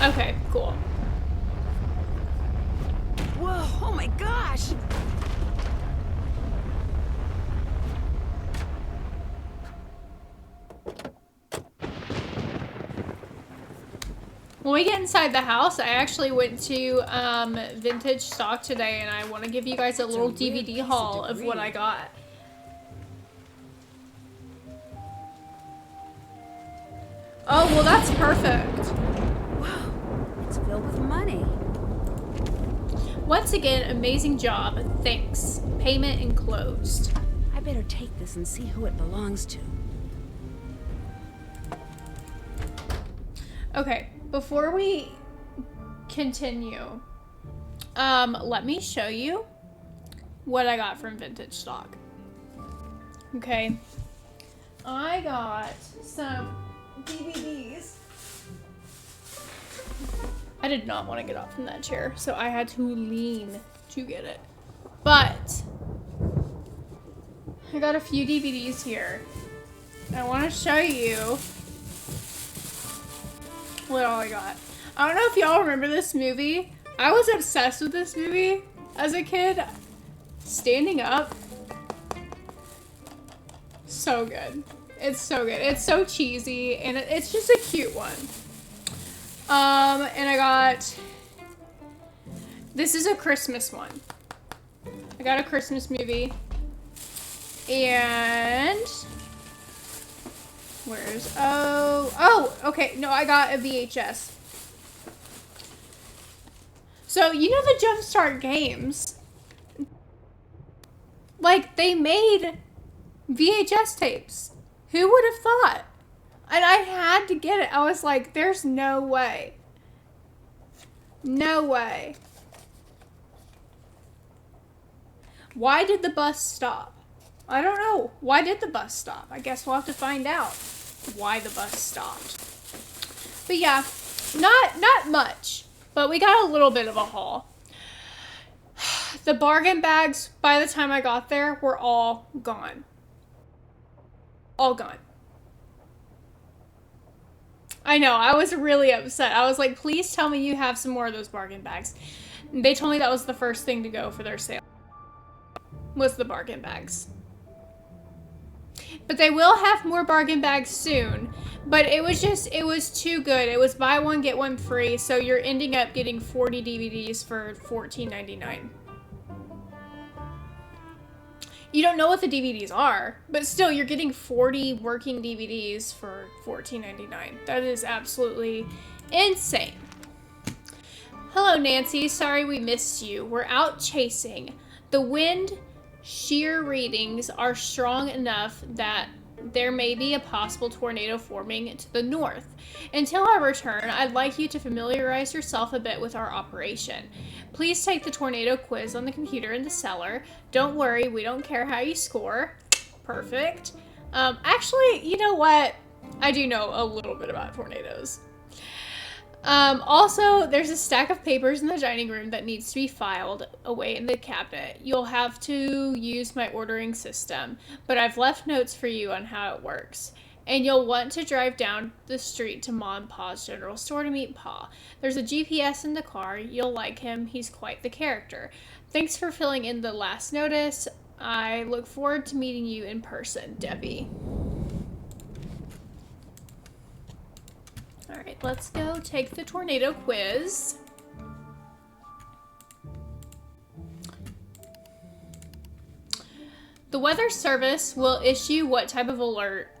Okay, cool. Whoa, oh my gosh! When we get inside the house, I actually went to Vintage Stock today, and I want to give you guys a little DVD haul of what I got. Oh, well, that's perfect. Wow, it's filled with money. Once again, amazing job. Thanks. Payment enclosed. I better take this and see who it belongs to. Okay, before we continue, let me show you what I got from Vintage Stock. Okay, I got some DVDs. I did not want to get up from that chair, so I had to lean to get it. But I got a few DVDs here. I want to show you what all I got. I don't know if y'all remember this movie. I was obsessed with this movie as a kid. Standing Up. So good. It's so good. It's so cheesy, and it's just a cute one. And I got... This is a Christmas one. I got a Christmas movie. And... Where's... Oh, okay. No, I got a VHS. So, you know the Jumpstart games? Like, they made VHS tapes. Who would have thought? And I had to get it. I was like, there's no way. No way. Why did the bus stop? I don't know. Why did the bus stop? I guess we'll have to find out why the bus stopped. But yeah, not much. But we got a little bit of a haul. The bargain bags, by the time I got there, were all gone. All gone. I know, I was really upset. I was like, please tell me you have some more of those bargain bags. They told me that was the first thing to go for their sale. Was the bargain bags. But they will have more bargain bags soon. But it was too good. It was buy one, get one free. So you're ending up getting 40 DVDs for $14.99. You don't know what the DVDs are, but still, you're getting 40 working DVDs for $14.99. That is absolutely insane. Hello, Nancy. Sorry we missed you. We're out chasing. The wind shear readings are strong enough that there may be a possible tornado forming to the north. Until our return, I'd like you to familiarize yourself a bit with our operation. Please take the tornado quiz on the computer in the cellar. Don't worry, we don't care how you score. Perfect. Actually, you know what? I do know a little bit about tornadoes. Also, there's a stack of papers in the dining room that needs to be filed away in the cabinet. You'll have to use my ordering system, but I've left notes for you on how it works. And you'll want to drive down the street to Ma and Pa's General Store to meet Pa. There's a GPS in the car. You'll like him. He's quite the character. Thanks for filling in the last notice. I look forward to meeting you in person, Debbie. All right, let's go take the tornado quiz. The Weather Service will issue what type of alert?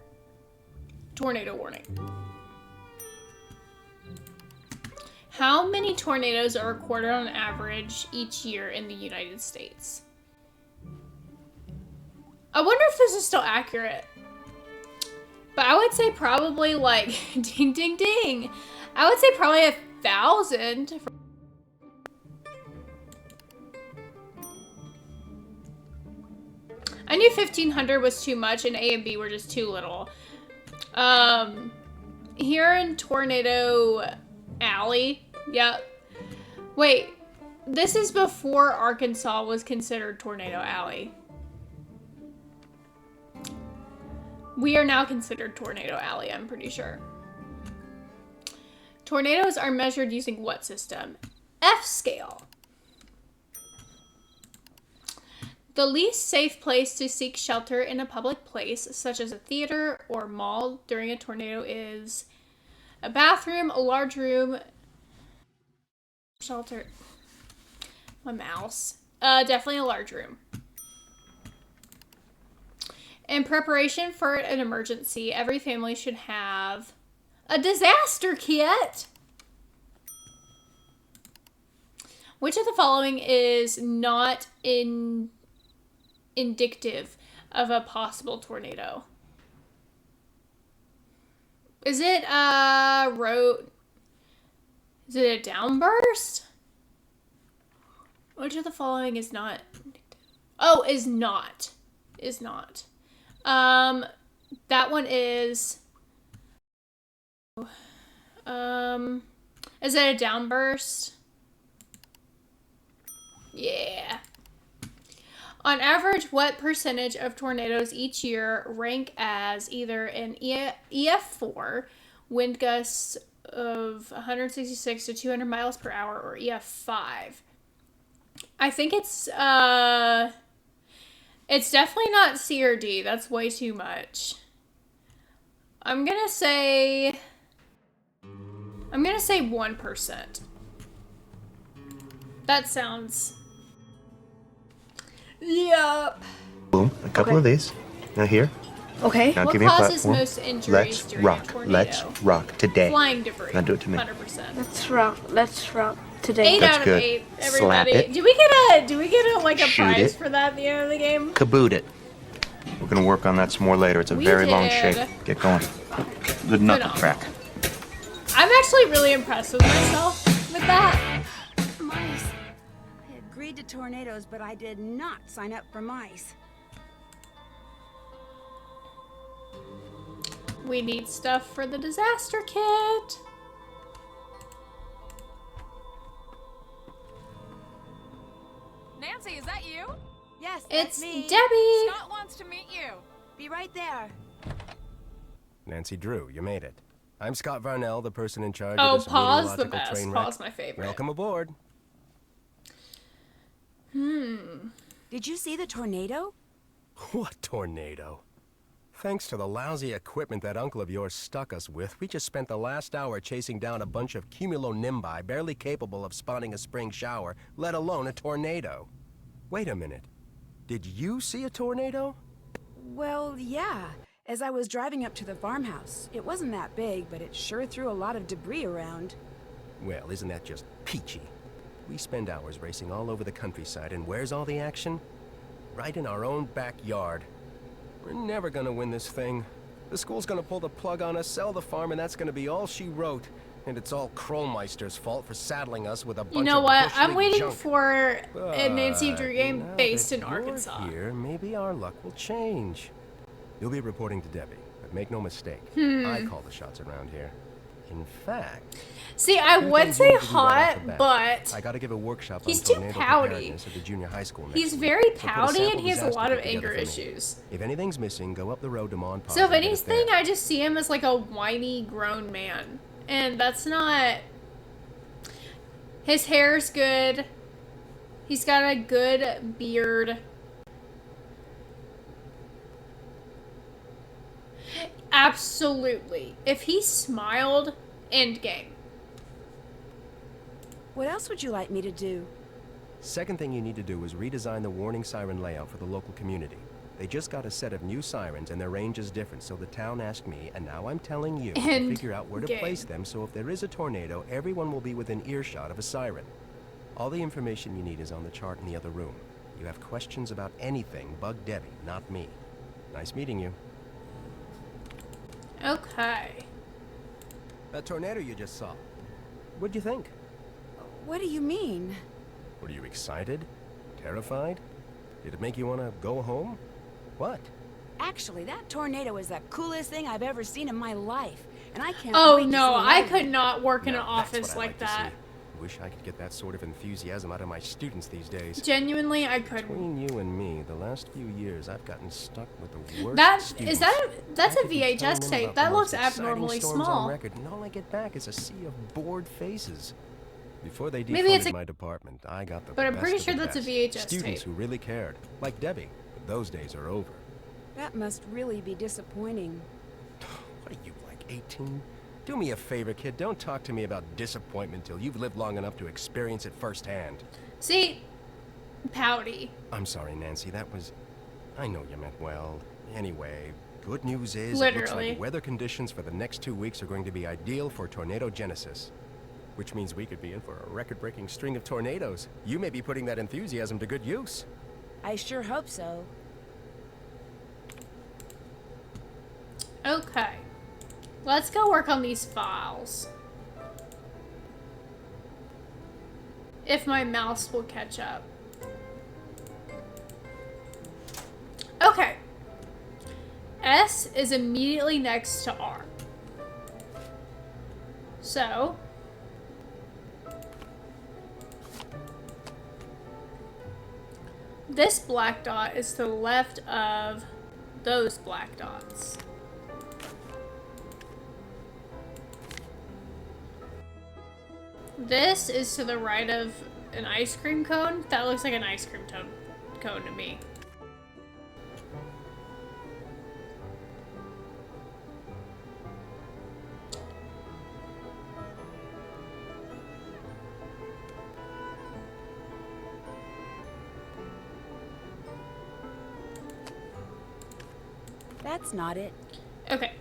Tornado warning. How many tornadoes are recorded on average each year in the United States? I wonder if this is still accurate. But I would say probably like, ding, ding, ding. I would say probably 1,000. I knew 1,500 was too much and A and B were just too little. Here in Tornado Alley. Yep. Wait, this is before Arkansas was considered Tornado Alley. We are now considered Tornado Alley, I'm pretty sure. Tornadoes are measured using what system? F scale. The least safe place to seek shelter in a public place, such as a theater or mall during a tornado, is a bathroom, a large room, shelter. My mouse. Definitely a large room. In preparation for an emergency, every family should have a disaster kit. Which of the following is not indicative of a possible tornado? Is it a downburst? Which of the following is not? Oh, is not. Is not. That one is. Is it a downburst? Yeah. On average, what percentage of tornadoes each year rank as either an EF4, wind gusts of 166 to 200 miles per hour, or EF5? I think it's definitely not C or D. That's way too much. I'm gonna say 1%. That sounds. Yup. Boom. A couple of these. Now here. Okay. Now What give me a causes platform. most injuries Let's during rock. a tornado? Let's rock today. Flying debris. Now do it to me. 100%. Let's rock today. 8 That's out of good. 8. Slap Everybody. it. Do we get a like a Shoot prize it. for that at the end of the game? Kaboot it. We're gonna work on that some more later. It's a We very long did. shape. Get going. Good knuckle Phenomenal. crack. I'm actually really impressed with myself with that. Mice. I agreed to tornadoes, but I did not sign up for mice. We need stuff for the disaster kit. Nancy, is that you? Yes, It's that's me. Debbie. Scott wants to meet you. Be right there. Nancy Drew, you made it. I'm Scott Varnell, the person in charge Oh, of this pause the meteorological best. train wreck. Pause my favorite. Welcome aboard. Did you see the tornado? What tornado? Thanks to the lousy equipment that uncle of yours stuck us with, we just spent the last hour chasing down a bunch of cumulonimbi barely capable of spawning a spring shower, let alone a tornado. Wait a minute. Did you see a tornado? Well, yeah. As I was driving up to the farmhouse. It wasn't that big, but it sure threw a lot of debris around. Well, isn't that just peachy? We spend hours racing all over the countryside, and where's all the action? Right in our own backyard. We're never gonna win this thing. The school's gonna pull the plug on us, sell the farm, and that's gonna be all she wrote. And it's all Krollmeister's fault for saddling us with a bunch You know of what? bush I'm league waiting junk. for a Nancy But Drew game now based that in you're Arkansas. Here, maybe our luck will change. You'll be reporting to Debbie, but make no mistake, Hmm. I call the shots around here. In fact, See, I two would things say you need to do right off hot, the bat. but I gotta give a workshop he's on too tornado pouty. preparedness at the junior high school next he's week. very So put a pouty sample and he has a disaster lot of kit together anger for me. issues. If anything's missing, go up the road to Monpont. So if and get it anything, there. I just see him as like a whiny grown man. And that's not... His hair's good. He's got a good beard. Absolutely. If he smiled, endgame. What else would you like me to do? Second thing you need to do is redesign the warning siren layout for the local community. They just got a set of new sirens and their range is different, so the town asked me, and now I'm telling you, to And figure out where to game. place them so if there is a tornado, everyone will be within earshot of a siren. All the information you need is on the chart in the other room. You have questions about anything, bug Debbie, not me. Nice meeting you. Okay. That tornado you just saw. What'd you think? What do you mean? Were you excited? Terrified? Did it make you want to go home? What? Actually, that tornado is the coolest thing I've ever seen in my life. And I can't Oh wait to no, see I more. could not work in an Now, that's office what I like to that. see. Wish I could get that sort of enthusiasm out of my students these days. Genuinely, I couldn't. Between you and me, the last few years I've gotten stuck with the worst That's students. a I could be telling VHS them tape. about That the looks most exciting abnormally storms on small. record, and all I get back is a sea of bored faces. Before they Maybe it's defunded a- my department, I got the But I'm best pretty of sure the that's a best. VHS Students tape. who really cared, like Debbie. But those days are over. That must really be disappointing. What are you, like 18? Do me a favor, kid. Don't talk to me about disappointment till you've lived long enough to experience it firsthand. See, pouty. I'm sorry, Nancy. That was... I know you meant well. Anyway, good news is it looks Literally. like weather conditions for the next 2 weeks are going to be ideal for tornado genesis. Which means we could be in for a record-breaking string of tornadoes. You may be putting that enthusiasm to good use. I sure hope so. Okay. Let's go work on these files. If my mouse will catch up. Okay. S is immediately next to R. So, this black dot is to the left of those black dots. This is to the right of an ice cream cone. That looks like an ice cream cone to me. That's not it. Okay.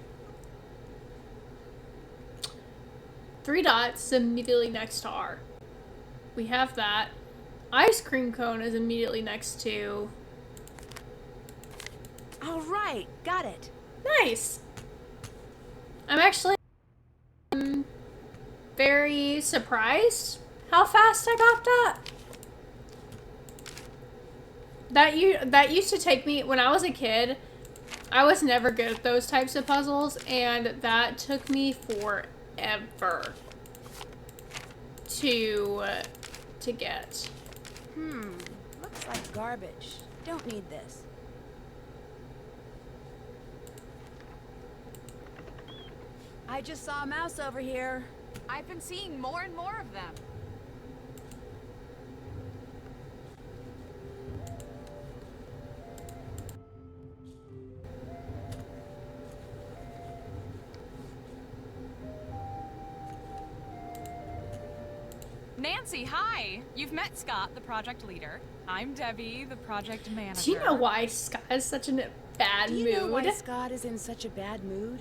3 dots immediately next to R. We have that. Ice cream cone is immediately next to... All right, got it. Nice! I'm actually very surprised how fast I got that. That used to take me, when I was a kid, I was never good at those types of puzzles, and that took me forever to get. Looks like garbage. Don't need this. I just saw a mouse over here. I've been seeing more and more of them. Nancy, hi! You've met Scott, the project leader. I'm Debbie, the project manager. Do you know why Scott is such a bad Do you know why mood? Scott is in such a bad mood?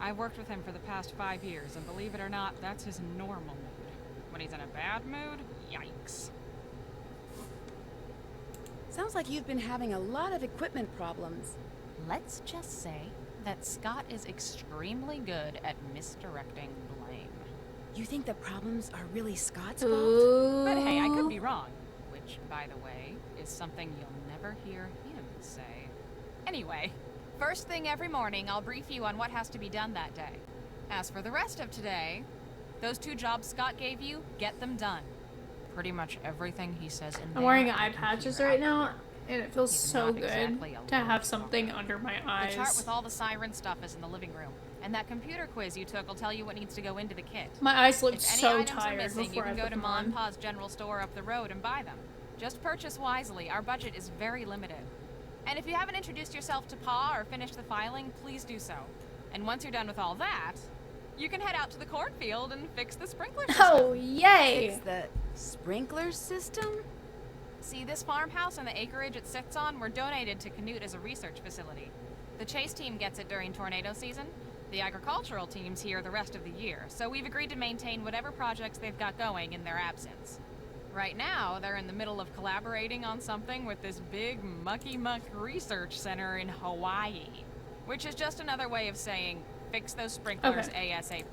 I've worked with him for the past 5 years, and believe it or not, that's his normal mood. When he's in a bad mood, yikes. Sounds like you've been having a lot of equipment problems. Let's just say that Scott is extremely good at misdirecting blame. You think the problems are really Scott's fault? Ooh. But hey, I could be wrong. Which, by the way, is something you'll never hear him say. Anyway, first thing every morning, I'll brief you on what has to be done that day. As for the rest of today, those 2 jobs Scott gave you, get them done. Pretty much everything he says in I'm there wearing on eye the patches computer right now, afterward. and it feels He's so not good exactly a to have love something book. under my The chart eyes. with all the siren stuff is in the living room, and that computer quiz you took will tell you what needs to go into the kit. My eyes look If any so items are tired missing, you before I can go put to them Ma and on. Pa's general store up the road and buy them. Just purchase wisely. Our budget is very limited. And if you haven't introduced yourself to Pa or finished the filing, please do so. And once you're done with all that, you can head out to the cornfield and fix the sprinkler system. Oh, yay! It's the sprinkler system? See, this farmhouse and the acreage it sits on were donated to Canute as a research facility. The chase team gets it during tornado season. The agricultural team's here the rest of the year, so we've agreed to maintain whatever projects they've got going in their absence. Right now, they're in the middle of collaborating on something with this big Mucky Muck research center in Hawaii, which is just another way of saying, fix those sprinklers ASAP.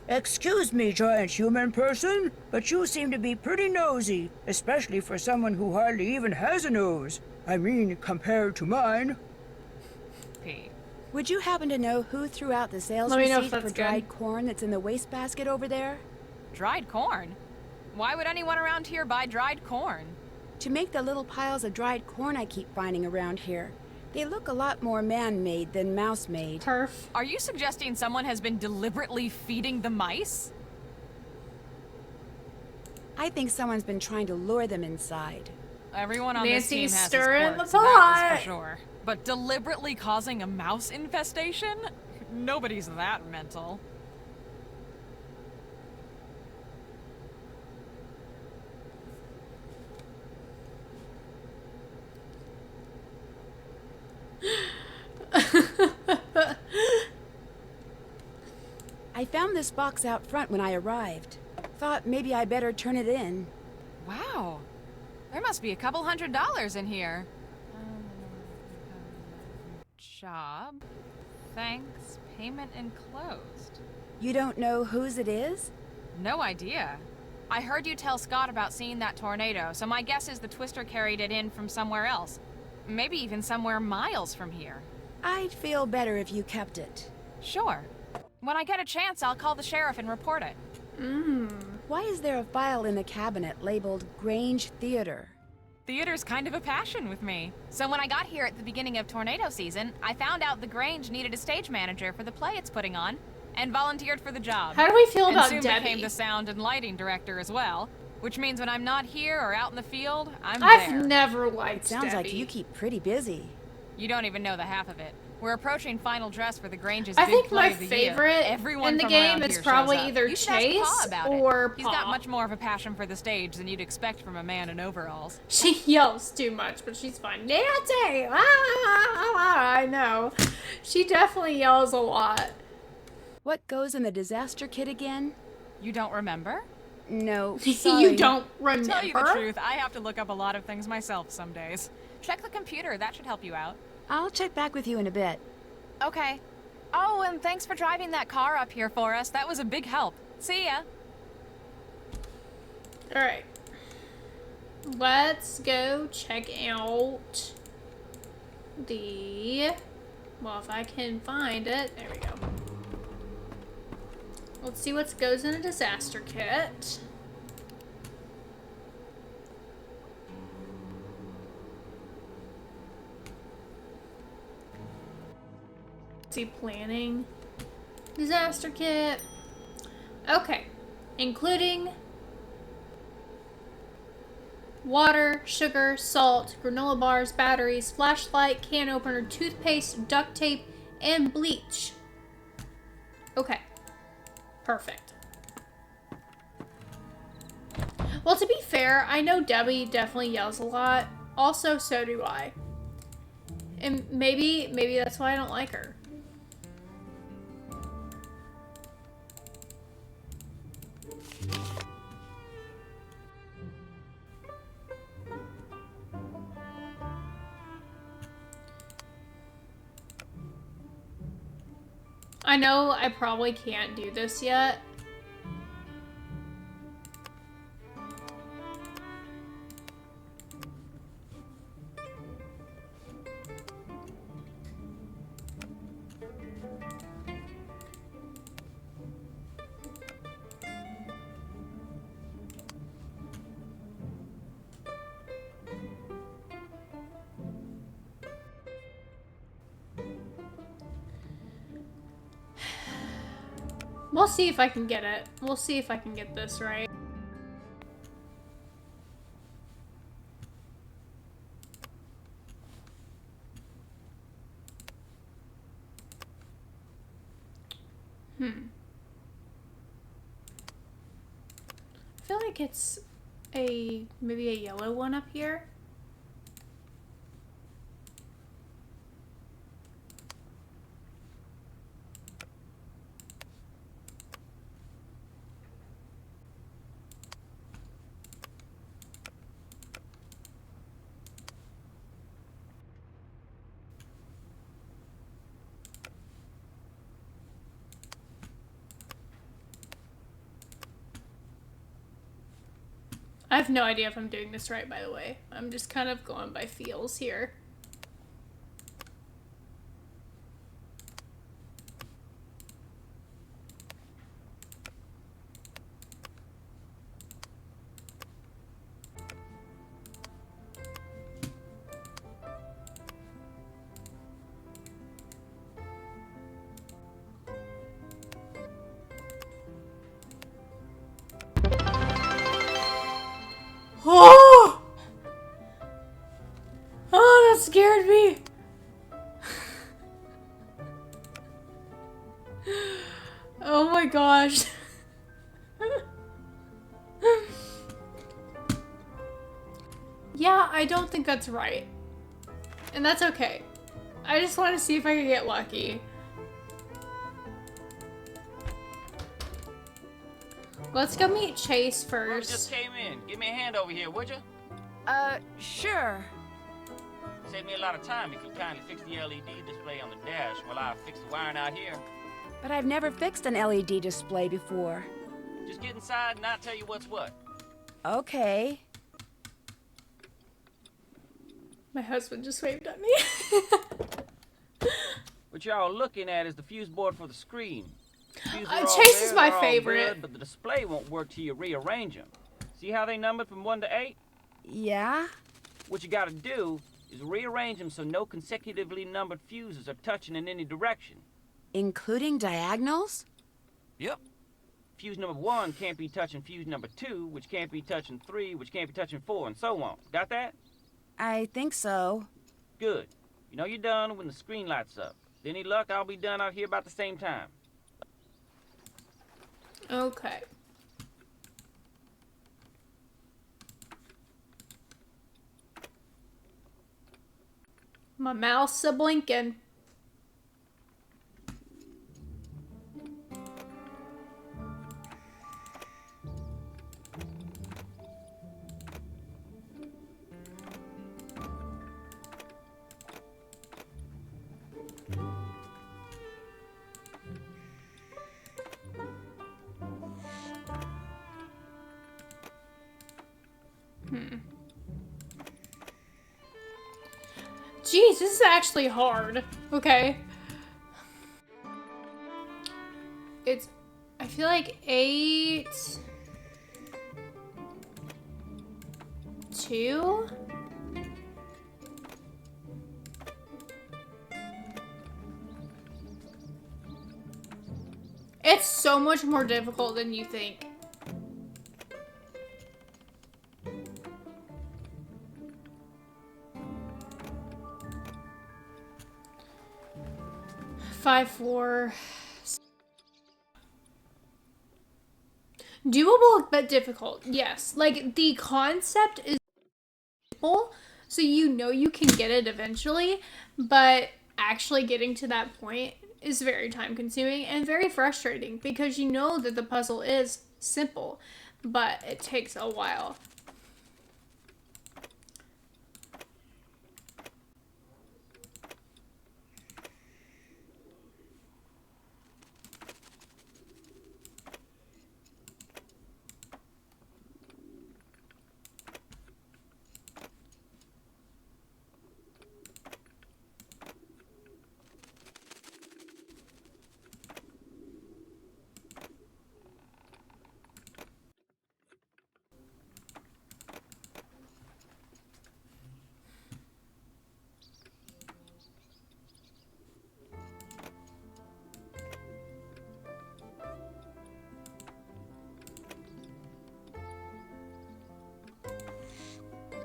Excuse me, giant human person, but you seem to be pretty nosy, especially for someone who hardly even has a nose. I mean, compared to mine. P. Would you happen to know who threw out the sales Let me know if receipt for that's dried good. corn that's in the wastebasket over there? Dried corn? Why would anyone around here buy dried corn? To make the little piles of dried corn I keep finding around here. They look a lot more man-made than mouse-made. Perf. Are you suggesting someone has been deliberately feeding the mice? I think someone's been trying to lure them inside. Everyone on this team Nancy's has his stirring quirks, the that is pot. for sure. But deliberately causing a mouse infestation? Nobody's that mental. I found this box out front when I arrived. Thought maybe I better turn it in. Wow. There must be a couple $100 in here. Job. Thanks. Payment enclosed. You don't know whose it is? No idea. I heard you tell Scott about seeing that tornado, so my guess is the Twister carried it in from somewhere else. Maybe even somewhere miles from here. I'd feel better if you kept it. Sure. When I get a chance, I'll call the sheriff and report it. Why is there a file in the cabinet labeled Grange Theater? Theater's kind of a passion with me. So when I got here at the beginning of tornado season, I found out the Grange needed a stage manager for the play it's putting on, and volunteered for the job. How do we feel and about soon Debbie? became the sound and lighting director as well, which means when I'm not here or out in the field, I'm I've there. never liked Sounds Debbie. like you keep pretty busy. You don't even know the half of it. We're approaching final dress for the Grange's I big think play my of the favorite year. Everyone in the from game around is here probably shows up. either You should ask Pa Chase about or it. He's got Pa. much more of a passion for the stage than you'd expect from a man in overalls. She yells too much, but she's fine. Nancy! I know. She definitely yells a lot. What goes in the disaster kit again? You don't remember? No, You sorry. don't remember? To tell you the truth, I have to look up a lot of things myself some days. Check the computer, that should help you out. I'll check back with you in a bit. Okay. Oh, and thanks for driving that car up here for us. That was a big help. See ya. Alright. Let's go check out the... Well, if I can find it. There we go. Let's see what goes in a disaster kit. See, planning. Disaster kit. Okay. Including water, sugar, salt, granola bars, batteries, flashlight, can opener, toothpaste, duct tape, and bleach. Okay. Perfect. Well, to be fair, I know Debbie definitely yells a lot. Also, so do I. And maybe that's why I don't like her. I know I probably can't do this yet. We'll see if I can get it. We'll see if I can get this right. I feel like it's maybe a yellow one up here. I have no idea if I'm doing this right, by the way. I'm just kind of going by feels here. Oh my gosh. Yeah, I don't think that's right. And that's okay. I just want to see if I can get lucky. Let's go meet Chase Whoever just first. came in. Give me a hand over here, would you? Sure. Save me a lot of time if you kindly fix the LED display on the dash while I fix the wiring out here. But I've never fixed an LED display before. Just get inside and I'll tell you what's what. Okay. My husband just waved at me. What y'all looking at is the fuse board for the screen. Fuses are all Chase there, is my they're all favorite. good, but the display won't work till you rearrange them. See how they numbered from 1 to 8? Yeah? What you gotta do is rearrange them so no consecutively numbered fuses are touching in any direction. Including diagonals? Yep. Fuse number 1 can't be touching fuse number 2, which can't be touching 3, which can't be touching 4, and so on. Got that? I think so. Good. You know you're done when the screen lights up. With any luck, I'll be done out here about the same time. Okay. My mouse a blinking. Jeez, this is actually hard. Okay. It's... I feel like 8... 2? It's so much more difficult than you think. Five, 4. Doable but difficult. Yes. Like the concept is simple, so you know you can get it eventually, but actually getting to that point is very time consuming and very frustrating because you know that the puzzle is simple, but it takes a while.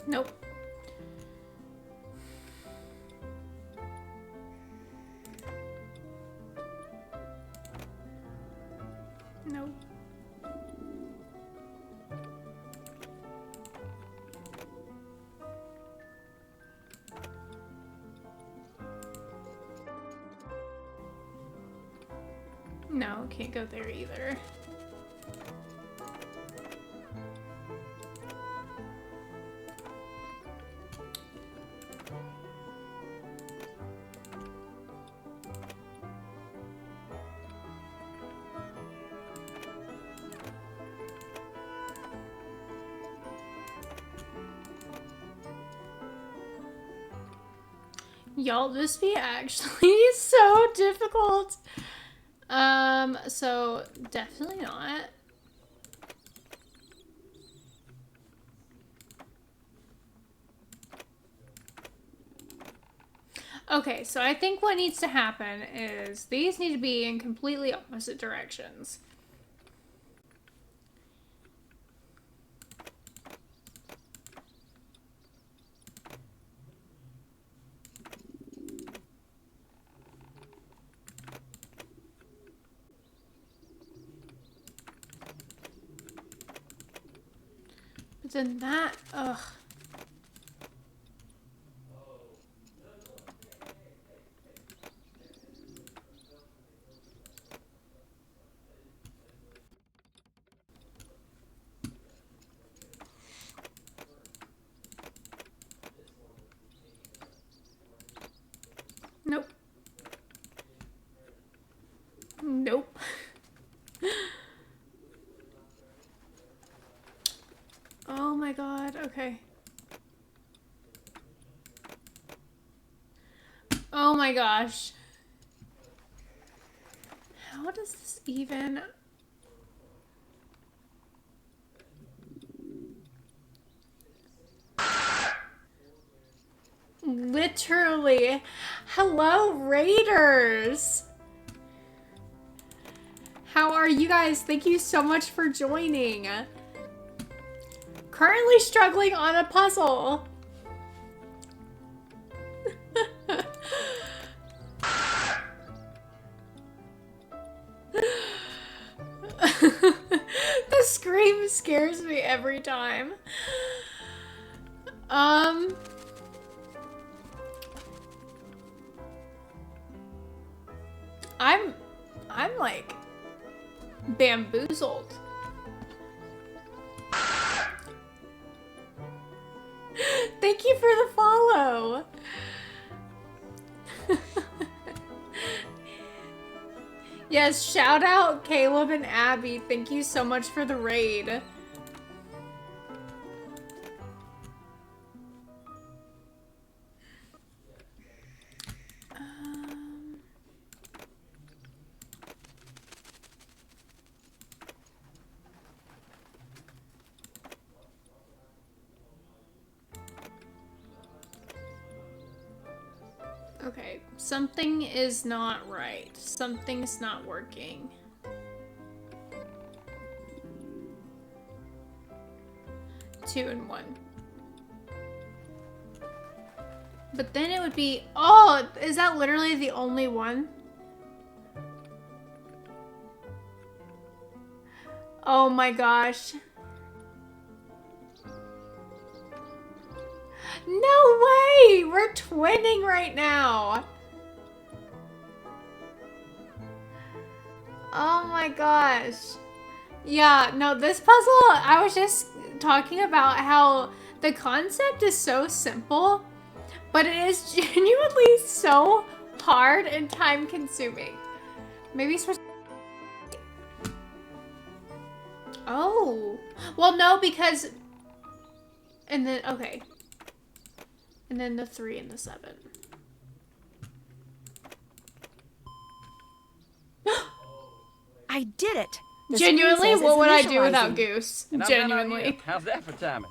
Nope. Nope. No, can't go there either. Y'all, this be actually so difficult. So definitely not. Okay, so I think what needs to happen is these need to be in completely opposite directions. Then that, ugh. Nope. Nope. Oh my god, okay. Oh my gosh. How does this even... Literally. Hello, Raiders! How are you guys? Thank you so much for joining. Currently struggling on a puzzle. The scream scares me every time. I'm like bamboozled. Thank you for the follow. Yes, shout out Caleb and Abby. Thank you so much for the raid. Okay, something is not right. Something's not working. Two and one. But then it would be... Oh, is that literally the only one? Oh my gosh. No way! We're twinning right now. Oh my gosh. Yeah, no, this puzzle, I was just talking about how the concept is so simple, but it is genuinely so hard and time consuming. Maybe it's for... Oh. Well, no, because... And then, okay. And then the 3 and the 7. I did it! The Genuinely, screen says what it's would I do without initializing. Goose? And I'm not out Genuinely. here. How's that for timing?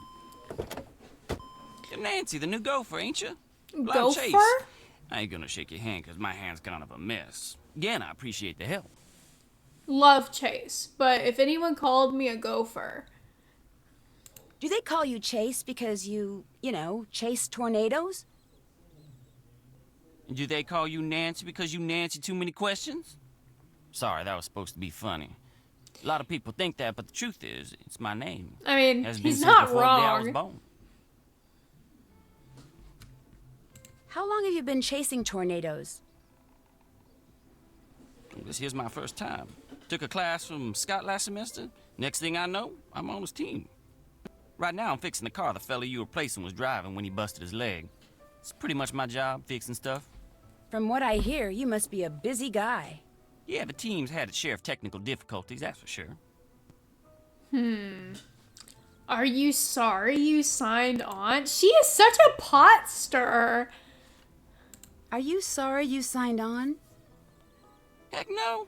You're Nancy, the new gopher, ain't you? Gopher? Chase. I ain't gonna shake your hand because my hand's kind of a mess. Again, I appreciate the help. Love Chase, but if anyone called me a gopher... Do they call you Chase because you know, chase tornadoes? And do they call you Nancy because you Nancy too many questions? Sorry, that was supposed to be funny. A lot of people think that, but the truth is, it's my name. I mean, Has been he's since not before the day I was wrong. born. How long have you been chasing tornadoes? This here's my first time. Took a class from Scott last semester. Next thing I know, I'm on his team. Right now, I'm fixing the car the fella you were replacing was driving when he busted his leg. It's pretty much my job, fixing stuff. From what I hear, you must be a busy guy. Yeah, the team's had its share of technical difficulties, that's for sure. Are you sorry you signed on? She is such a pot stirrer. Are you sorry you signed on? Heck no.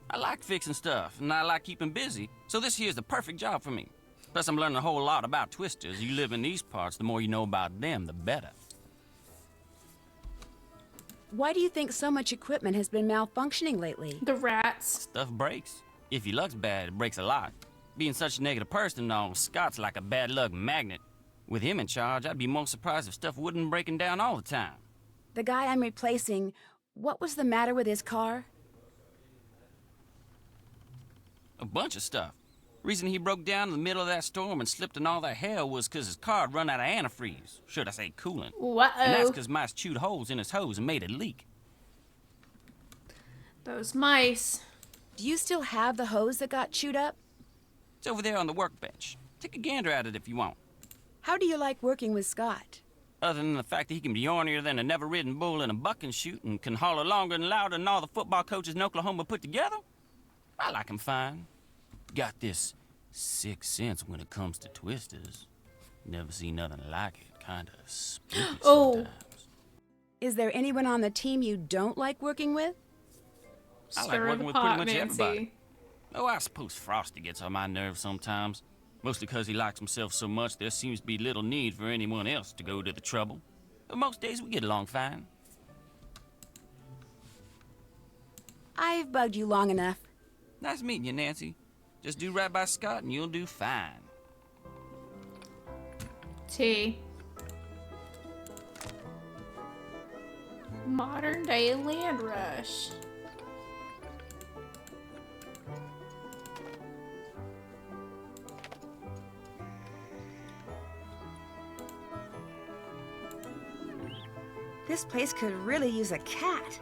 I like fixing stuff, and I like keeping busy, so this here's the perfect job for me. Plus, I'm learning a whole lot about twisters. You live in these parts, the more you know about them, the better. Why do you think so much equipment has been malfunctioning lately? The rats. Stuff breaks. If your luck's bad, it breaks a lot. Being such a negative person, though, Scott's like a bad luck magnet. With him in charge, I'd be most surprised if stuff wouldn't breaking down all the time. The guy I'm replacing, what was the matter with his car? A bunch of stuff. Reason he broke down in the middle of that storm and slipped in all that hell was 'cause his car had run out of antifreeze. Should I say coolant. And that's 'cause mice chewed holes in his hose and made it leak. Those mice. Do you still have the hose that got chewed up? It's over there on the workbench. Take a gander at it if you want. How do you like working with Scott? Other than the fact that he can be ornier than a never-ridden bull in a bucking chute and can holler longer and louder than all the football coaches in Oklahoma put together, I like him fine. Got this sixth sense when it comes to twisters. Never seen nothing like it. Kinda spooky sometimes. Is there anyone on the team you don't like working with? I like working with pretty much everybody. Oh, I suppose Frosty gets on my nerves sometimes. Mostly 'cause he likes himself so much there seems to be little need for anyone else to go to the trouble. But most days we get along fine. I've bugged you long enough. Nice meeting you, Nancy. Just do right by Scott and you'll do fine. T. Modern day land rush. This place could really use a cat.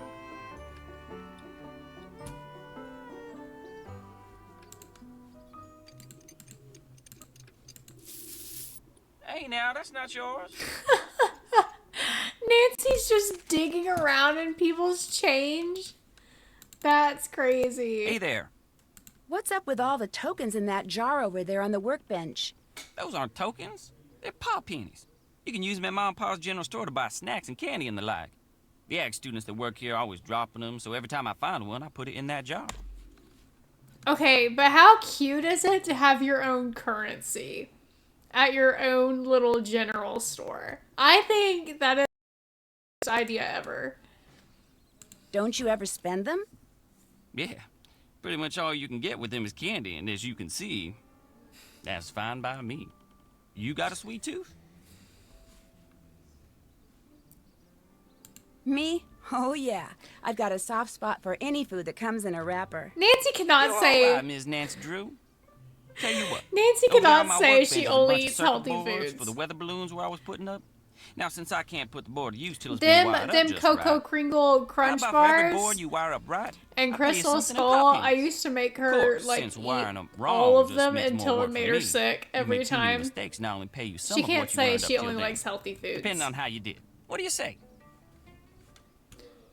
Hey, now, that's not yours. Nancy's just digging around in people's change. That's crazy. Hey there. What's up with all the tokens in that jar over there on the workbench? Those aren't tokens. They're paw pennies. You can use them at Mom and Pa's general store to buy snacks and candy and the like. The ag students that work here are always dropping them, so every time I find one, I put it in that jar. Okay, but how cute is it to have your own currency at your own little general store? I think that is the best idea ever. Don't you ever spend them? Yeah. Pretty much all you can get with them is candy, and as you can see, that's fine by me. You got a sweet tooth? Me? Oh yeah. I've got a soft spot for any food that comes in a wrapper. Nancy cannot You're say... all right, Ms. Nancy Drew. Tell you what. Nancy over there cannot on my say workbench she is a only bunch of eats circuit healthy boards foods. for the weather balloons where I was putting up. Now, since I can't put the board to use till it's been wired up Them just Cocoa right, Kringle how Crunch about for every bars board you wire up right, and I pay you Crystal something in Skull, pop I pennies? used to make Of her course, like since eat wiring them wrong all of just them makes more until work it for made her me. sick You every make too many time. mistakes and I only pay you some She of can't what you say wired up she till only then, likes healthy foods. depending on how you did. What do you say?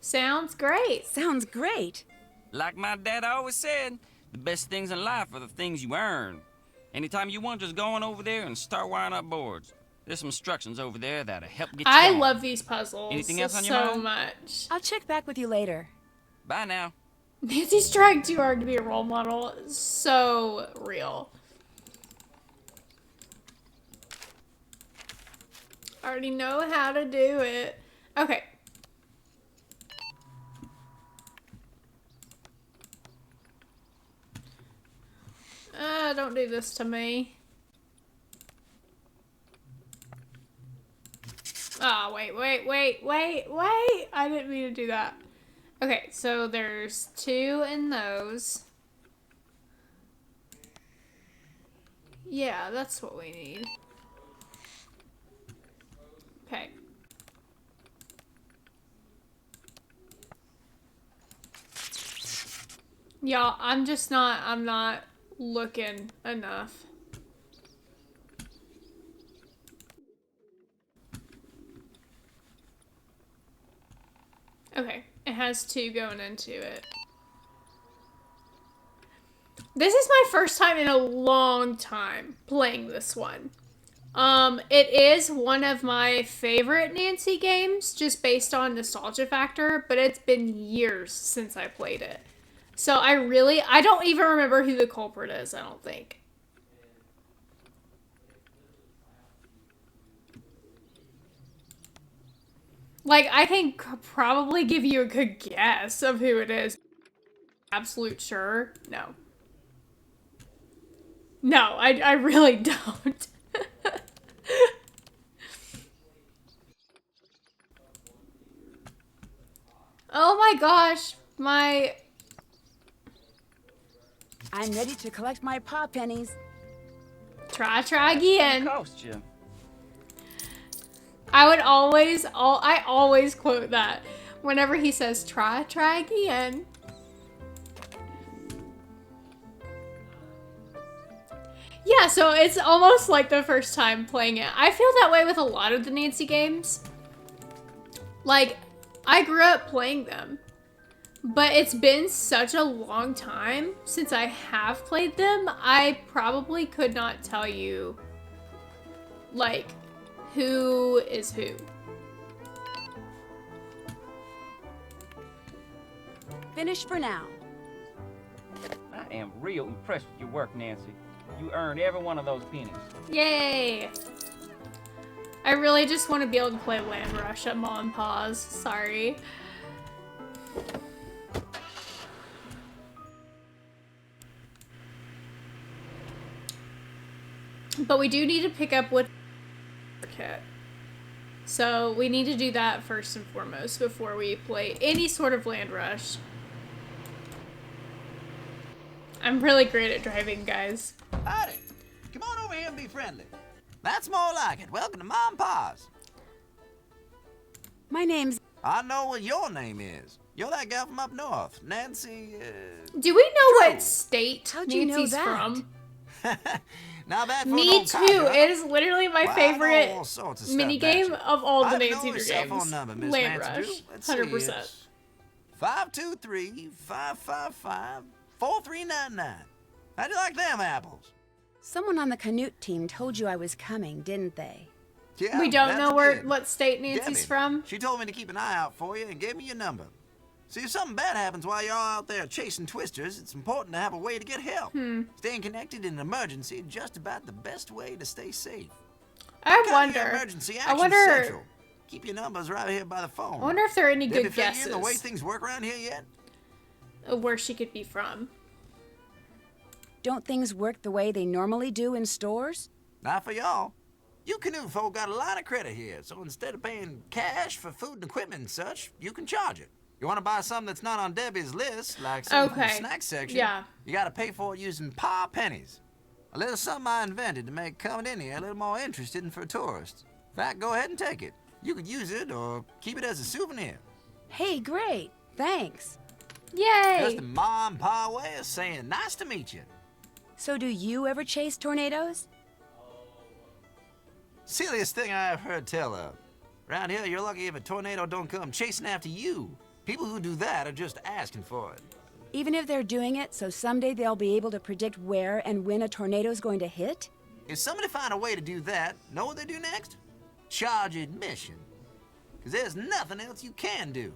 Sounds great. Sounds great. Like my dad always said, the best things in life are the things you earn. Anytime you want, just go on over there and start wiring up boards. There's some instructions over there that'll help get you I going. love these puzzles Anything else on your so mind? much. I'll check back with you later. Bye now. Nancy's trying too hard to be a role model. So real. I already know how to do it. Okay. Don't do this to me. Ah, wait. I didn't mean to do that. Okay, so there's 2 in those. Yeah, that's what we need. Okay. Y'all, I'm not looking enough. Okay, it has 2 going into it. This is my first time in a long time playing this one. It is one of my favorite Nancy games, just based on nostalgia factor, but it's been years since I played it. So I don't even remember who the culprit is, I don't think. Like, I can probably give you a good guess of who it is. Absolute sure? No. No, I really don't. Oh my gosh, I'm ready to collect my paw pennies. Try again. Cost you. I always quote that whenever he says try again. Yeah, so it's almost like the first time playing it. I feel that way with a lot of the Nancy games. Like, I grew up playing them, but it's been such a long time since I have played them, I probably could not tell you, like, who is who. Finished for now. I am real impressed with your work, Nancy. You earned every one of those pennies. Yay! I really just want to be able to play Land Rush at Mom Paws. Sorry. But we do need to pick up wood kit. So we need to do that first and foremost before we play any sort of Land Rush. I'm really great at driving, guys. Howdy. Come on over here and be friendly. That's more like it. Welcome to Mom and Pa's. My name's... I know what your name is. You're that gal from up north, Nancy, Do we know what state How'd you know Nancy's that? from? Now that Me too. It is literally my favorite minigame of all the Nancy Drew games. Land Rush. 100%. 523-555-4399. How'd you like them apples? Someone on the Canute team told you I was coming, didn't they? Yeah, We don't that's know it. what state Nancy's Debbie. from. She told me to keep an eye out for you and gave me your number. See, if something bad happens while you're all out there chasing twisters, it's important to have a way to get help. Staying connected in an emergency is just about the best way to stay safe. I Look out for your wonder. Emergency I Action wonder. Central. Keep your numbers right here by the phone. I wonder if there are any Debbie, good fill you guesses in the way things work around here yet? of where she could be from. Don't things work the way they normally do in stores? Not for y'all. You Canute folk got a lot of credit here, so instead of paying cash for food and equipment and such, you can charge it. You want to buy something that's not on Debbie's list, like something from the Okay. snack section, Yeah. you got to pay for it using paw pennies. A little something I invented to make coming in here a little more interesting for tourists. In fact, go ahead and take it. You could use it or keep it as a souvenir. Hey, great. Thanks. Yay! Just a mom and pa way of saying nice to meet you. So do you ever chase tornadoes? Silliest thing I ever heard tell of. Around here, you're lucky if a tornado don't come chasing after you. People who do that are just asking for it. Even if they're doing it so someday they'll be able to predict where and when a tornado's going to hit? If somebody find a way to do that, know what they do next? Charge admission. Because there's nothing else you can do.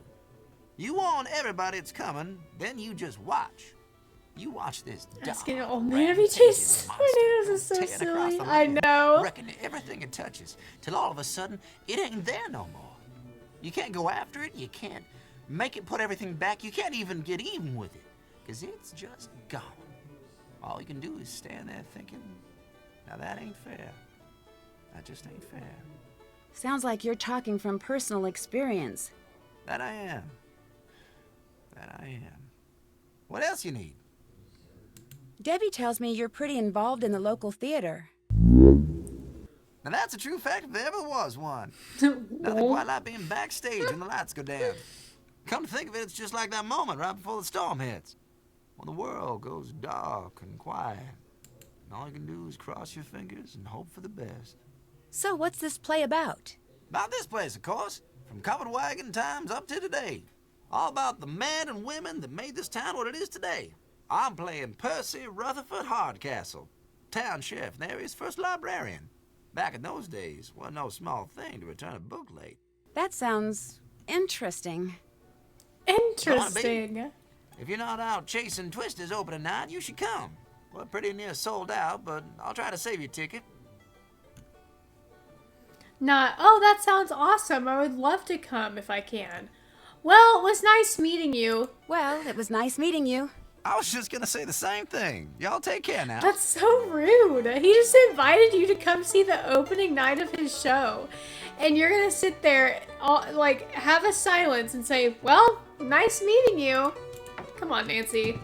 You warn everybody it's coming, then you just watch. You watch this Asking an dark, old man if he rampaging chases monster tornadoes is so tearing across silly. the I land, know. wrecking everything it touches, till all of a sudden, it ain't there no more. You can't go after it, you can't make it put everything back, you can't even get even with it, because it's just gone. All you can do is stand there thinking, now that ain't fair. That just ain't fair. Sounds like you're talking from personal experience. That I am. That I am. What else you need? Debbie tells me you're pretty involved in the local theater. Now that's a true fact if there ever was one. Nothing quite like being backstage when the lights go down. Come to think of it, it's just like that moment right before the storm hits. When the world goes dark and quiet. And all you can do is cross your fingers and hope for the best. So what's this play about? About this place, of course. From covered wagon times up to today. All about the men and women that made this town what it is today. I'm playing Percy Rutherford Hardcastle, town sheriff and the area's first librarian. Back in those days, wasn't no small thing to return a book late. That sounds interesting. Interesting. If you're not out chasing twisters opening night, you should come. We're pretty near sold out, but I'll try to save your ticket. Oh, that sounds awesome. I would love to come if I can. Well, it was nice meeting you. Well, it was nice meeting you. I was just gonna say the same thing. Y'all take care now. That's so rude. He just invited you to come see the opening night of his show. And you're going to sit there, have a silence and say, well, nice meeting you. Come on, Nancy.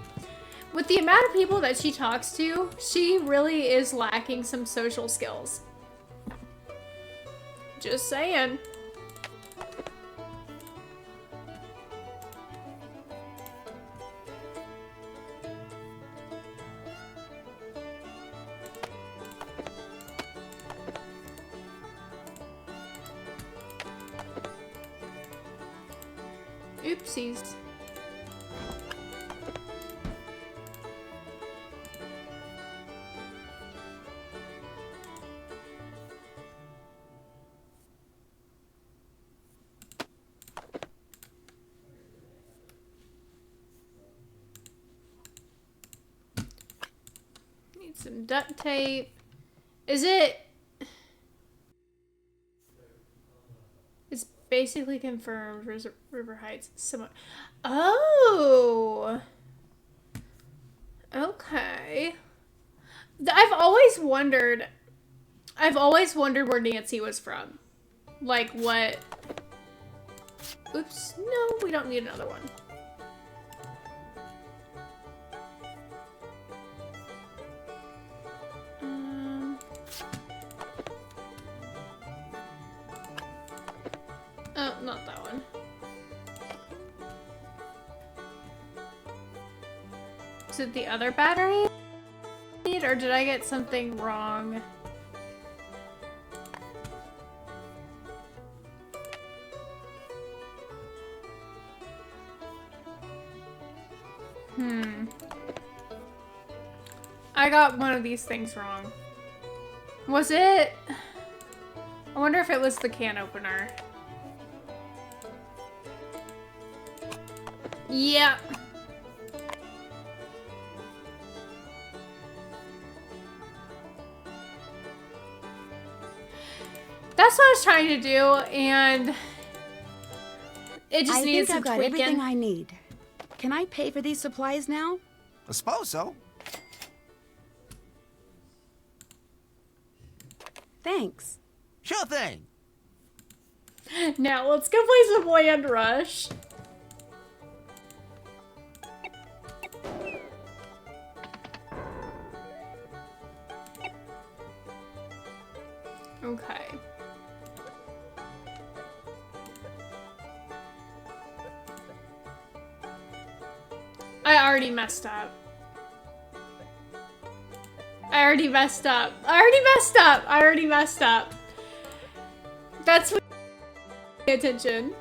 With the amount of people that she talks to, she really is lacking some social skills. Just saying. Oopsies. Need some duct tape. Is it... It's basically confirmed. River Heights. Somewhat. Oh! Okay. I've always wondered where Nancy was from. Like, what... Oops. No, we don't need another one. Oh, not that one. Is it the other battery? Or did I get something wrong? I got one of these things wrong. Was it? I wonder if it was the can opener. Yeah. That's what I was trying to do, and it just needs some tweaking. I think I've got everything I need. Can I pay for these supplies now? I suppose so. Thanks. Sure thing. Now let's go play some Land Rush. Okay. I already messed up. I already messed up. That's what. Pay attention.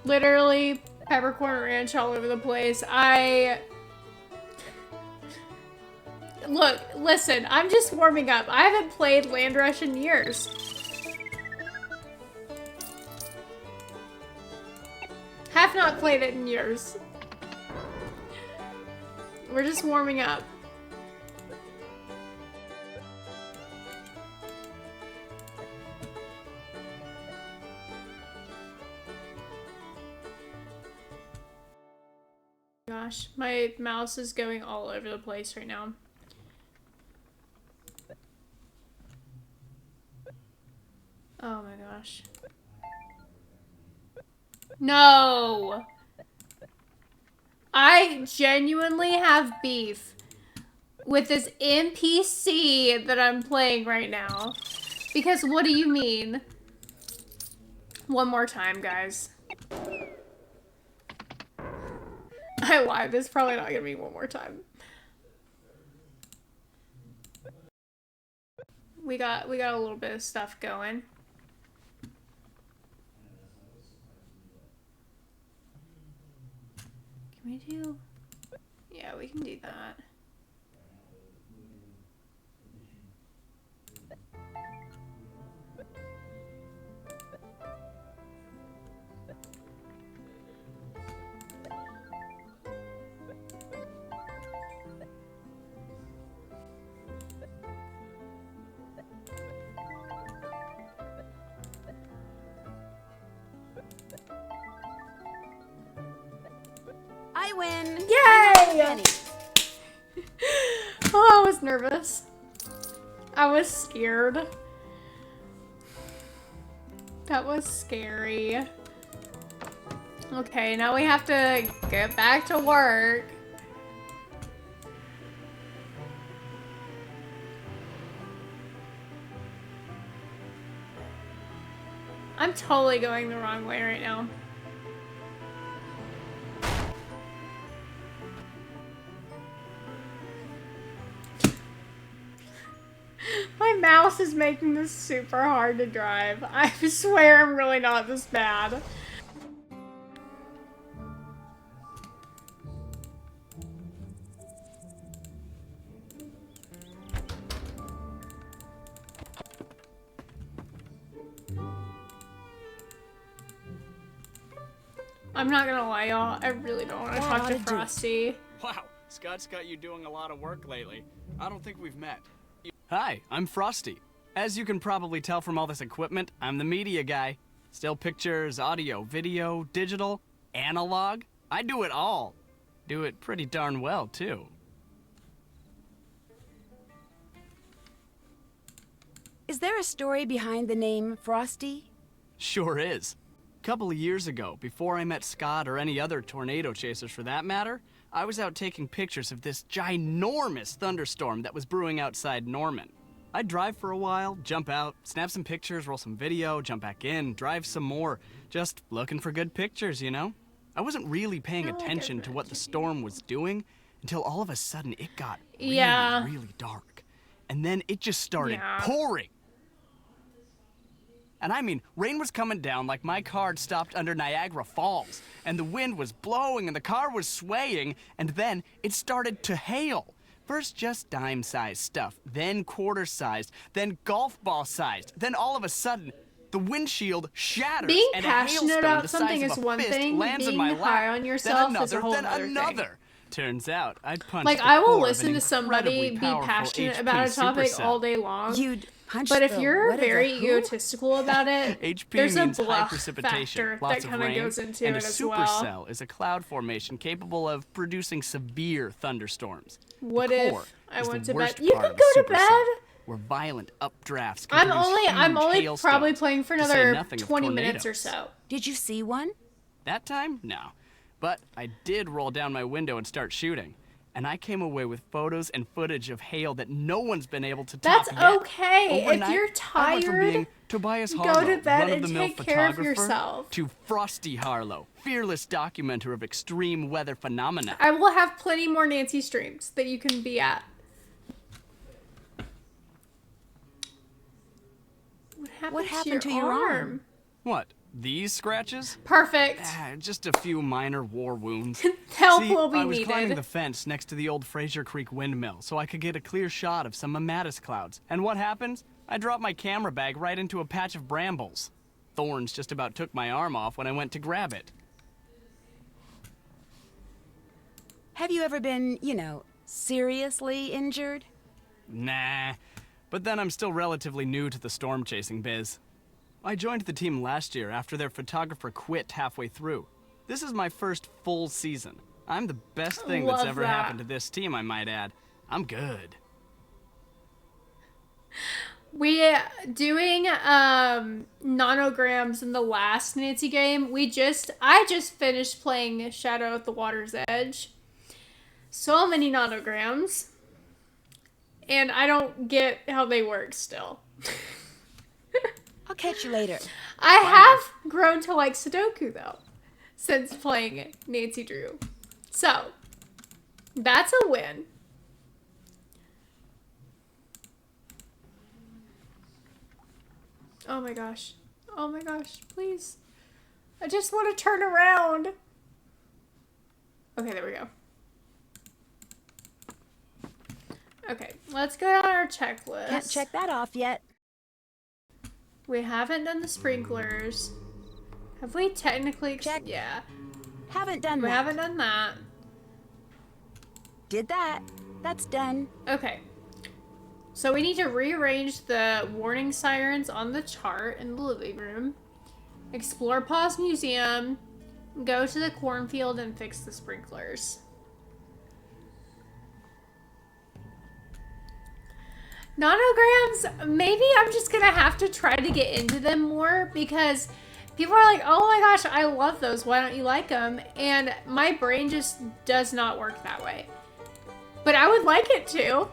Literally peppercorn ranch all over the place. Look, listen, I'm just warming up. I haven't played Land Rush in years. Have not played it in years. We're just warming up. Gosh, my mouse is going all over the place right now. Oh my gosh. No! I genuinely have beef with this NPC that I'm playing right now. Because what do you mean? One more time, guys. I lied. This is probably not gonna be one more time. We got a little bit of stuff going. Can we do? Yeah, we can do that. I win! Yay! Oh, I was nervous. I was scared. That was scary. Okay, now we have to get back to work. I'm totally going the wrong way right now. My mouse is making this super hard to drive. I swear I'm really not this bad. I'm not gonna lie, y'all. I really don't want to talk to Frosty. Wow, Scott's got you doing a lot of work lately. I don't think we've met. Hi, I'm Frosty. As you can probably tell from all this equipment, I'm the media guy. Still pictures, audio, video, digital, analog. I do it all. Do it pretty darn well, too. Is there a story behind the name Frosty? Sure is. A couple of years ago, before I met Scott or any other tornado chasers for that matter, I was out taking pictures of this ginormous thunderstorm that was brewing outside Norman. I'd drive for a while, jump out, snap some pictures, roll some video, jump back in, drive some more, just looking for good pictures, you know? I wasn't really paying attention to what the storm was doing until all of a sudden it got really dark. And then it just started pouring. And I mean, rain was coming down like my car had stopped under Niagara Falls, and the wind was blowing and the car was swaying, and then it started to hail. First just dime-sized stuff, then quarter-sized, then golf ball-sized, then all of a sudden, the windshield shatters. Being and passionate about something is one thing, being high on yourself is a whole other thing. Turns out, I punched like, I will listen to somebody be passionate about a topic all day long. But if you're very egotistical about it, HP there's a means high bluff precipitation, factor lots that of kind of rain, goes into and it a as well. supercell is a cloud formation capable of producing severe thunderstorms. What The if core I is went the to bed? worst You part can of go a to supercell, bed. where violent updrafts can I'm produce only huge probably hailstones, playing for to say another nothing of 20 minutes or tornadoes. so. Did you see one? That time? No. But I did roll down my window and start shooting. And I came away with photos and footage of hail that no one's been able to top That's yet. okay. Overnight, If you're I went from tired, being Tobias go Harlow, to bed and run-of-the-mill take care of photographer, yourself. to Frosty Harlow, fearless documenter of extreme weather phenomena. I will have plenty more Nancy streams that you can be at. What happened to your arm? What? These scratches? Perfect. Just a few minor war wounds. Help See, will be I was needed. climbing the fence next to the old Fraser Creek windmill so I could get a clear shot of some Amatis clouds. And what happens? I dropped my camera bag right into a patch of brambles. Thorns just about took my arm off when I went to grab it. Have you ever been, you know, seriously injured? Nah. But then I'm still relatively new to the storm chasing biz. I joined the team last year after their photographer quit halfway through. This is my first full season. I'm the best thing that's ever happened to this team, I might add. I'm good. We doing nanograms in the last Nancy game. I just finished playing Shadow at the Water's Edge. So many nanograms. And I don't get how they work still. I'll catch you later. I have grown to like Sudoku though, since playing Nancy Drew. So, that's a win. Oh my gosh. Oh my gosh, please. I just want to turn around. Okay, there we go. Okay, let's go down our checklist. Can't check that off yet. We haven't done the sprinklers. Have we technically... Check. Yeah. Haven't done that. We haven't done that. Did that. That's done. Okay. So we need to rearrange the warning sirens on the chart in the living room. Explore Paws Museum. Go to the cornfield and fix the sprinklers. Nanograms, maybe I'm just gonna have to try to get into them more because people are like, oh my gosh, I love those. Why don't you like them? And my brain just does not work that way. But I would like it to.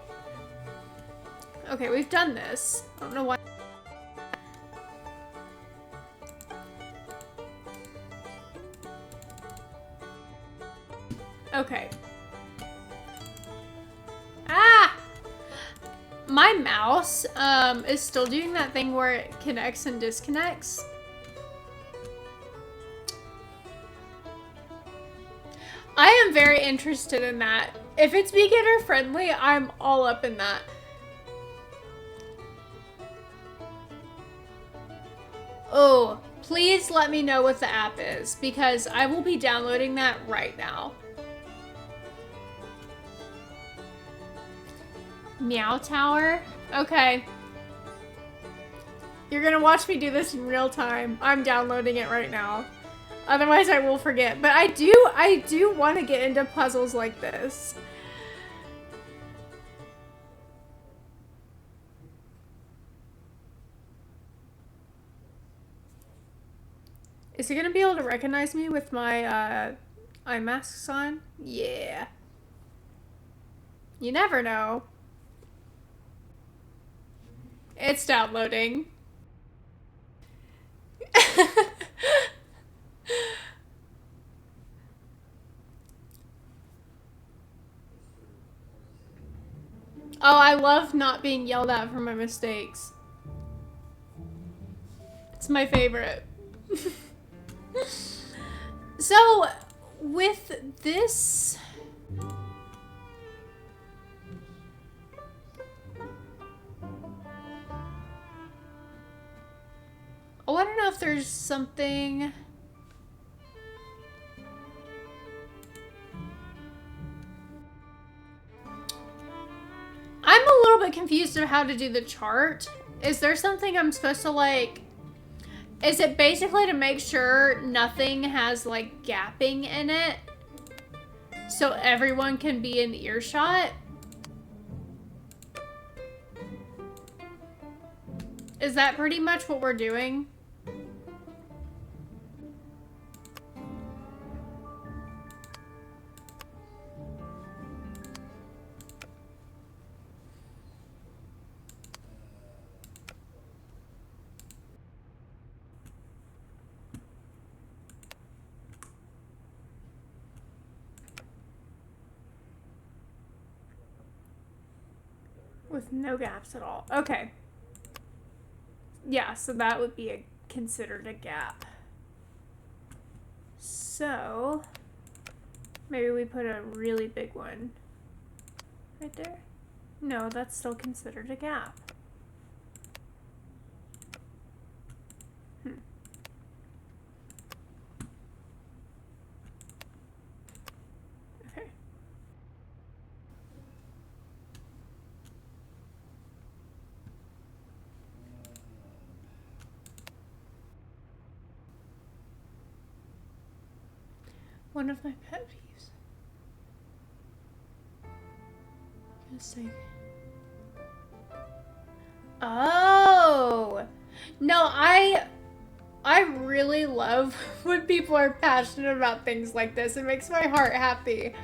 Okay, we've done this. I don't know why. Okay. Ah! My mouse is still doing that thing where it connects and disconnects. I am very interested in that. If it's beginner friendly, I'm all up in that. Oh, please let me know what the app is because I will be downloading that right now. Meow Tower? Okay. You're gonna watch me do this in real time. I'm downloading it right now. Otherwise I will forget. But I do want to get into puzzles like this. Is he gonna be able to recognize me with my eye masks on? Yeah. You never know. It's downloading. Oh, I love not being yelled at for my mistakes. It's my favorite. So, with this... Oh, I don't know if there's something... I'm a little bit confused of how to do the chart. Is there something I'm supposed to like... Is it basically to make sure nothing has like gapping in it? So everyone can be in earshot? Is that pretty much what we're doing? With no gaps at all. Okay. Yeah, so that would be considered a gap. So, maybe we put a really big one right there. No, that's still considered a gap. Okay. One of my pet peeves. Just like... Oh! No, I really love when people are passionate about things like this. It makes my heart happy.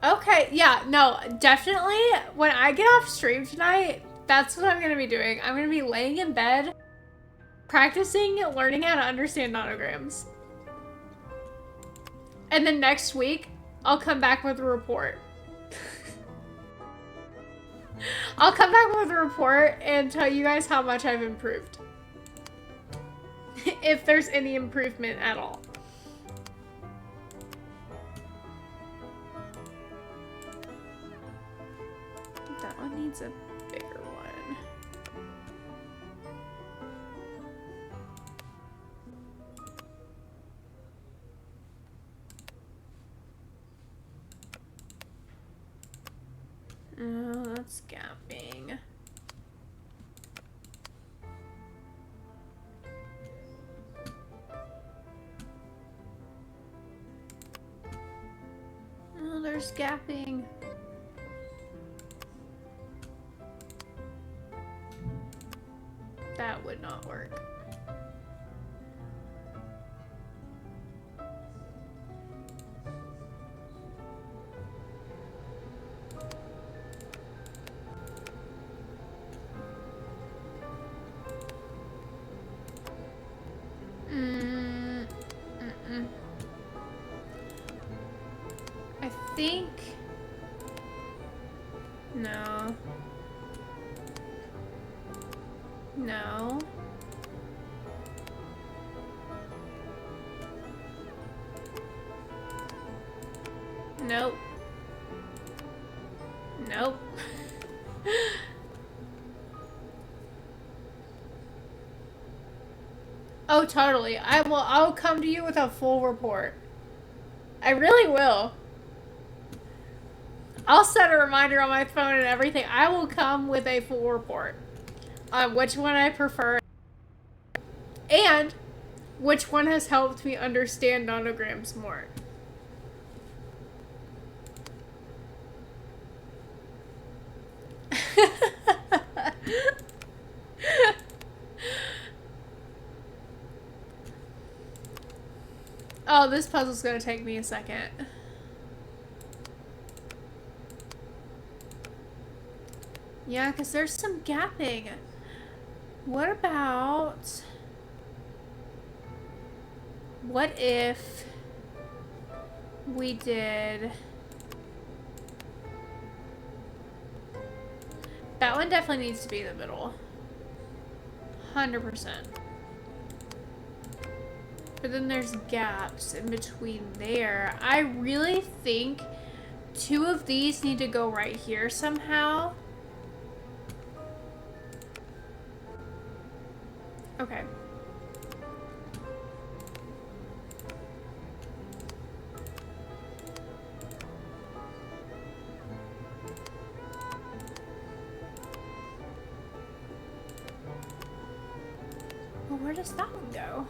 Okay, yeah, no, definitely when I get off stream tonight, that's what I'm gonna be doing. I'm gonna be laying in bed, practicing learning how to understand nanograms. And then next week, I'll come back with a report. I'll come back with a report and tell you guys how much I've improved. If there's any improvement at all. That one needs a bigger one. Oh, that's gapping. Oh, there's there's gapping. That would not work. I think... No. No. Nope. Nope. Oh, totally. I'll come to you with a full report. I really will. I'll set a reminder on my phone and everything. I will come with a full report on which one I prefer and which one has helped me understand nonograms more. Oh, this puzzle's gonna take me a second. Yeah, because there's some gapping. What about... What if we did... That one definitely needs to be in the middle. 100%. But then there's gaps in between there. I really think 2 of these need to go right here somehow. Okay. Well, where does that one go?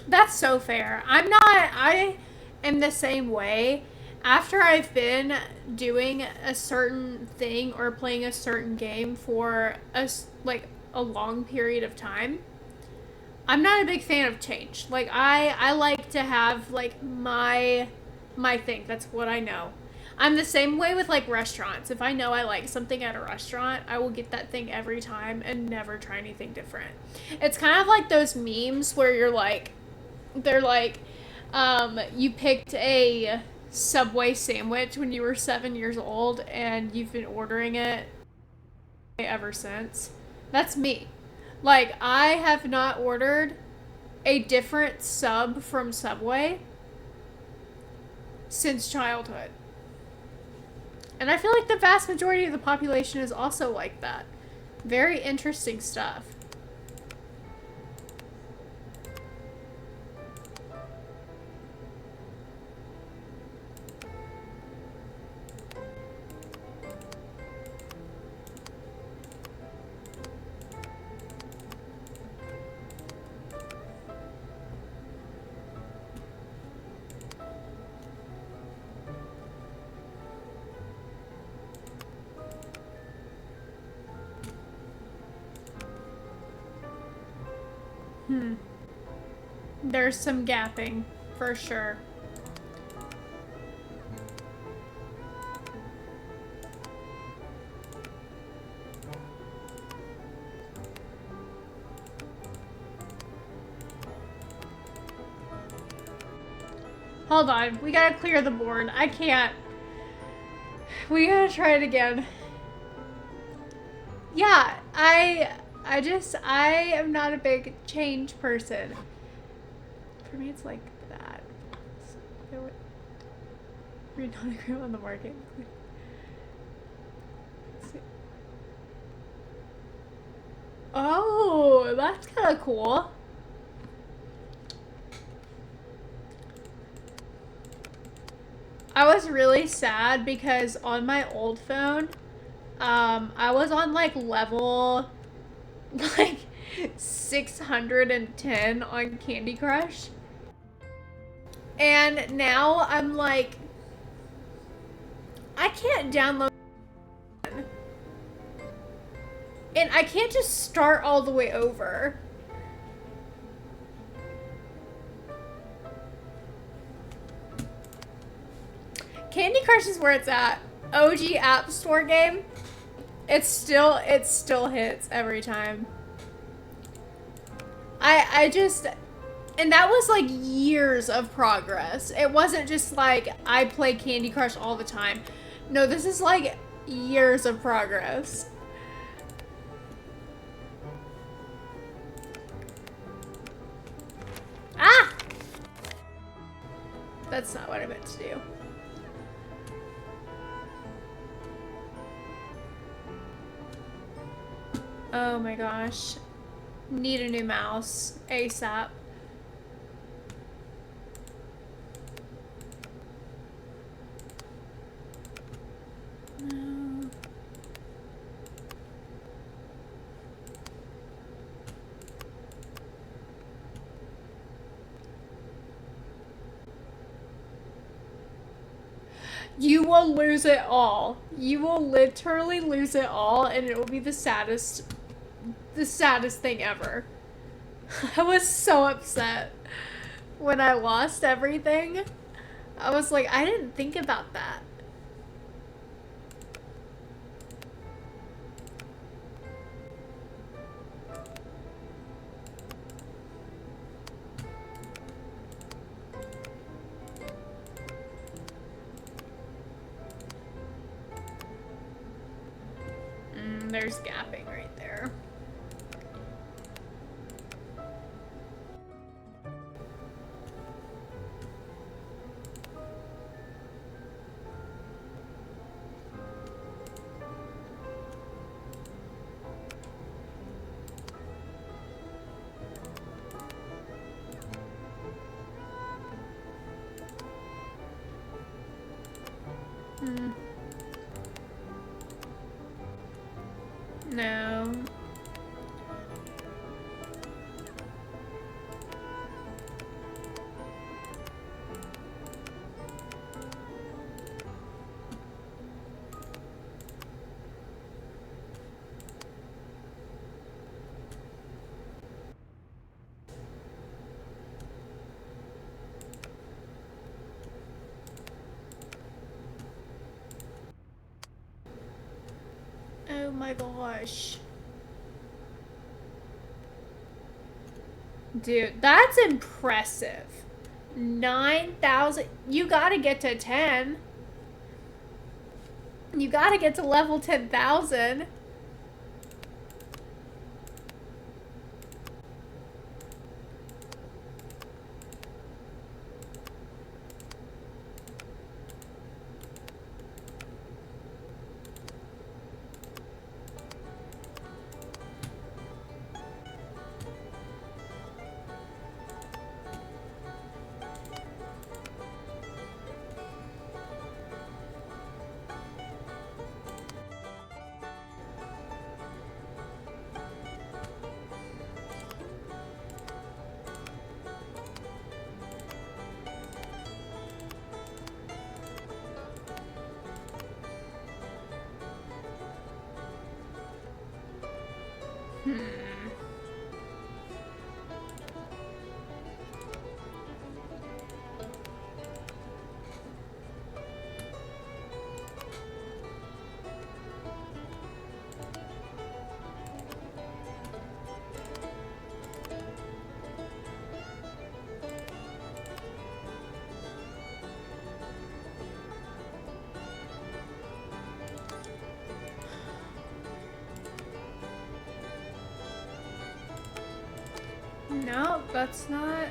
That's so fair. I am the same way. After I've been doing a certain thing or playing a certain game for a long period of time, I'm not a big fan of change. Like I like to have like my thing. That's what I know. I'm the same way with like restaurants. If I know I like something at a restaurant, I will get that thing every time and never try anything different. It's kind of like those memes where you're like, they're like, you picked a Subway sandwich when you were 7 years old and you've been ordering it ever since. That's me. Like, I have not ordered a different sub from Subway since childhood. And I feel like the vast majority of the population is also like that. Very interesting stuff. There's some gapping, for sure. Hold on, we gotta clear the board. I can't. We gotta try it again. Yeah, I am not a big change person. For me, it's like that. Read nonogram on the market. Oh, that's kind of cool. I was really sad because on my old phone, I was on like level like 610 on Candy Crush. And now I'm like, I can't download, and I can't just start all the way over. Candy Crush is where it's at. OG App Store game. It still hits every time. I just, and that was like years of progress. It wasn't just like I play Candy Crush all the time. No, this is like years of progress. Ah! That's not what I meant to do. Oh my gosh. Need a new mouse ASAP. No. You will lose it all. You will literally lose it all, and it will be the saddest thing ever. I was so upset when I lost everything. I was like, I didn't think about that. There's gapping right there. No. Oh my gosh. Dude, that's impressive. 9,000. You gotta get to 10. You gotta get to level 10,000. No, that's not.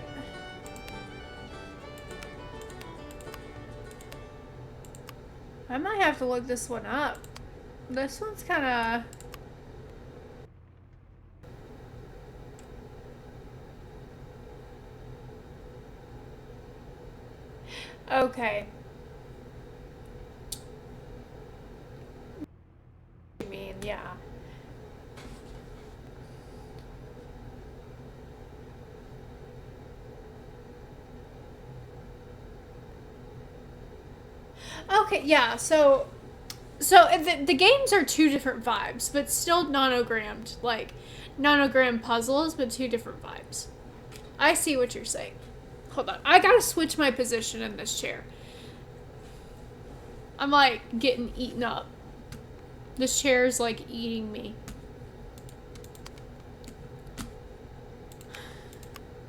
I might have to look this one up. This one's kind of. Okay. then yeah. Okay, yeah, so the games are two different vibes, but still nanogrammed, like nonogram puzzles, but two different vibes. I see what you're saying. Hold on, I gotta switch my position in this chair. I'm like getting eaten up. This chair is like eating me.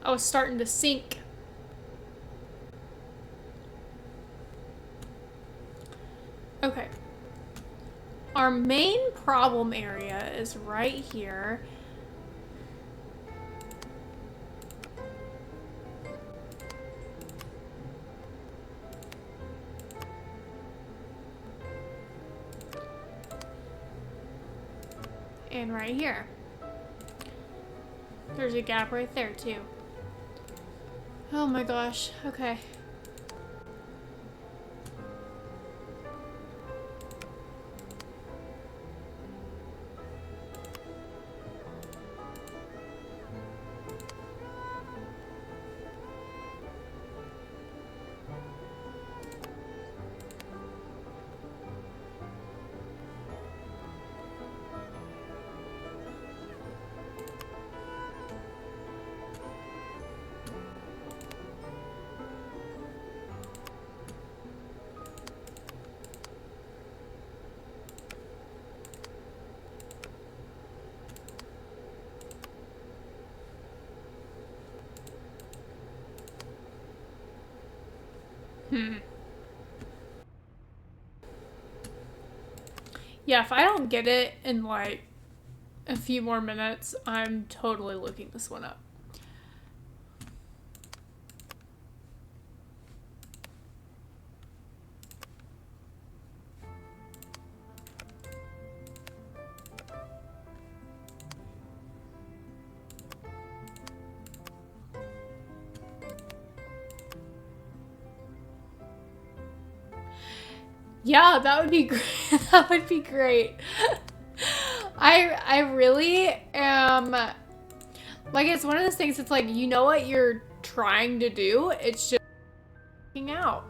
I was starting to sink. Okay. Our main problem area is right here. And right here. There's a gap right there too. Oh my gosh. Okay. Yeah, if I don't get it in like a few more minutes, I'm totally looking this one up. Yeah, that would be great. That would be great. I really am, like, it's one of those things, it's like, you know what you're trying to do, it's just working out.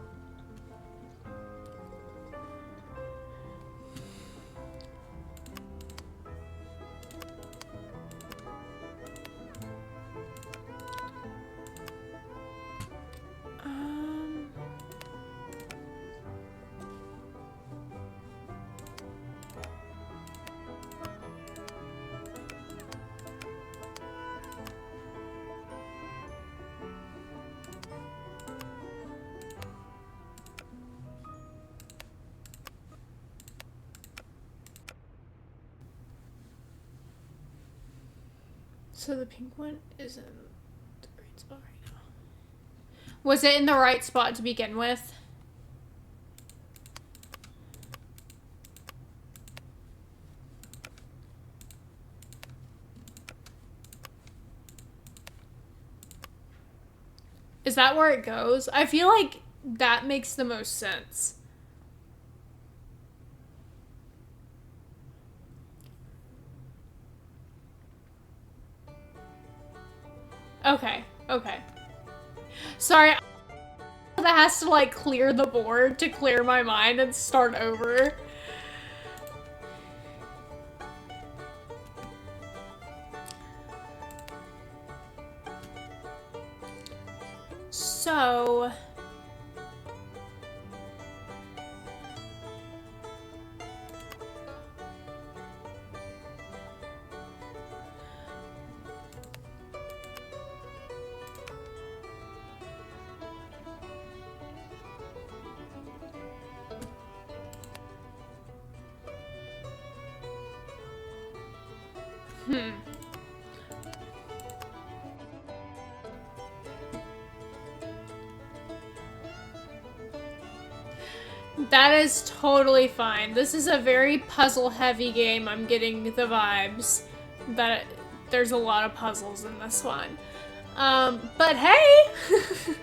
So the pink one is in the right spot right now. Was it in the right spot to begin with? Is that where it goes? I feel like that makes the most sense. Okay, okay. Sorry, that has to like clear the board to clear my mind and start over. So... That is totally fine. This is a very puzzle-heavy game. I'm getting the vibes that there's a lot of puzzles in this one. But hey!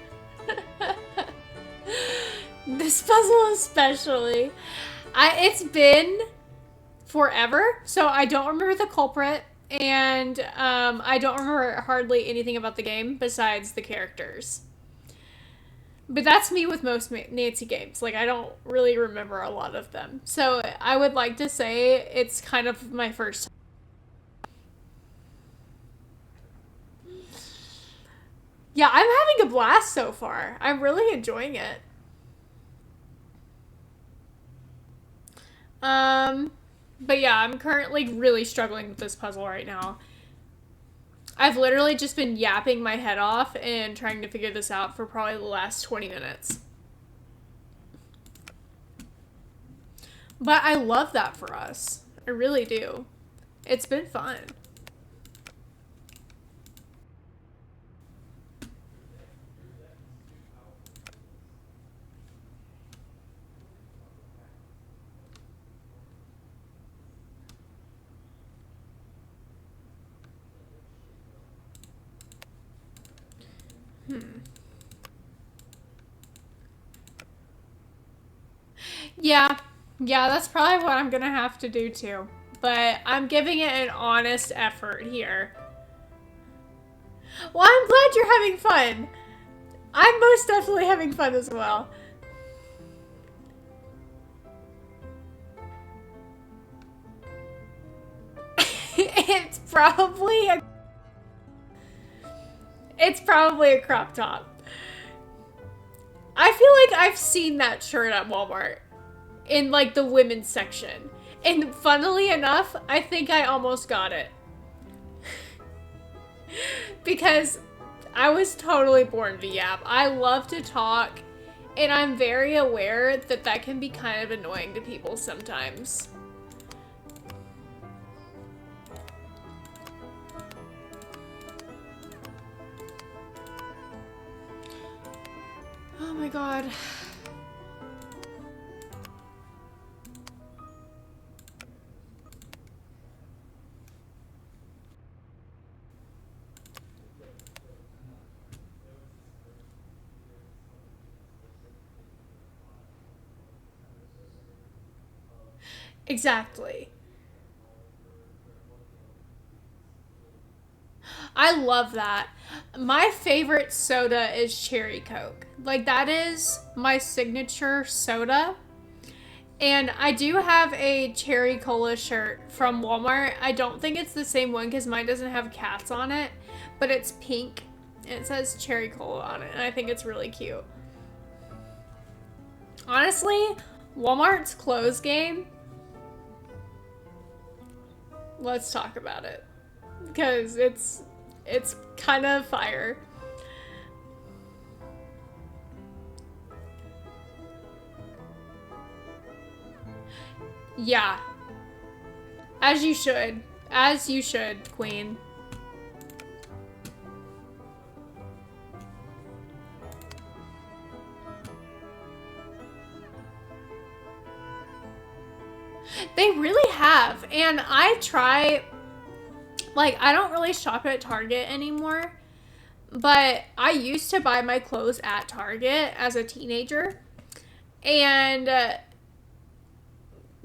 This puzzle especially. It's been forever, so I don't remember the culprit, and I don't remember hardly anything about the game besides the characters. But that's me with most Nancy games. Like, I don't really remember a lot of them. So I would like to say it's kind of my first time. Yeah, I'm having a blast so far. I'm really enjoying it. But yeah, I'm currently really struggling with this puzzle right now. I've literally just been yapping my head off and trying to figure this out for probably the last 20 minutes. But I love that for us. I really do. It's been fun. Yeah, that's probably what I'm gonna have to do too. But I'm giving it an honest effort here. Well, I'm glad you're having fun. I'm most definitely having fun as well. It's probably a crop top. I feel like I've seen that shirt at Walmart in like the women's section. And funnily enough, I think I almost got it. Because I was totally born to yap. I love to talk, and I'm very aware that that can be kind of annoying to people sometimes. Oh my god. Exactly. I love that. My favorite soda is Cherry Coke. Like, that is my signature soda. And I do have a Cherry Cola shirt from Walmart. I don't think it's the same one because mine doesn't have cats on it, but it's pink and it says Cherry Cola on it, and I think it's really cute. Honestly, Walmart's clothes game, let's talk about it because it's kind of fire. Yeah. As you should. As you should, Queen. They really have. And I try, like, I don't really shop at Target anymore, but I used to buy my clothes at Target as a teenager. And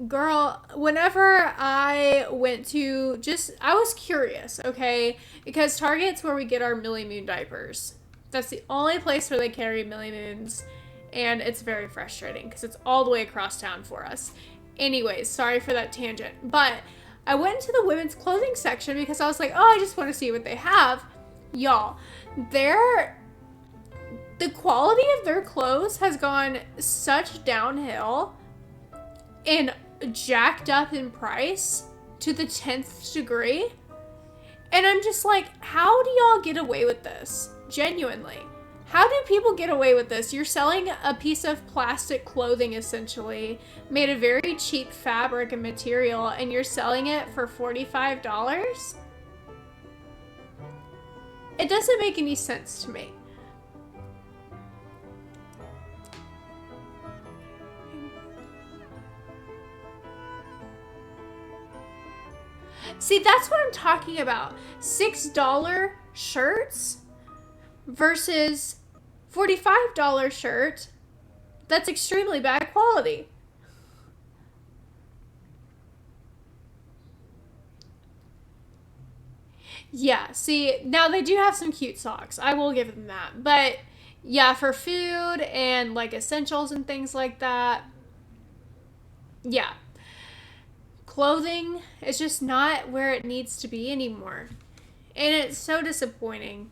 girl, whenever I went to I was curious, okay? Because Target's where we get our Millie Moon diapers. That's the only place where they carry Millie Moons, and it's very frustrating because it's all the way across town for us. Anyways, sorry for that tangent. But I went into the women's clothing section because I was like, oh, I just want to see what they have. Y'all, the quality of their clothes has gone such downhill and jacked up in price to the 10th degree. And I'm just like, how do y'all get away with this? Genuinely. How do people get away with this? You're selling a piece of plastic clothing, essentially, made of very cheap fabric and material, and you're selling it for $45? It doesn't make any sense to me. See, that's what I'm talking about. $6 shirts versus $45 shirt that's extremely bad quality. Yeah, see, now they do have some cute socks. I will give them that. But yeah, for food and like essentials and things like that, yeah. Clothing is just not where it needs to be anymore. And it's so disappointing.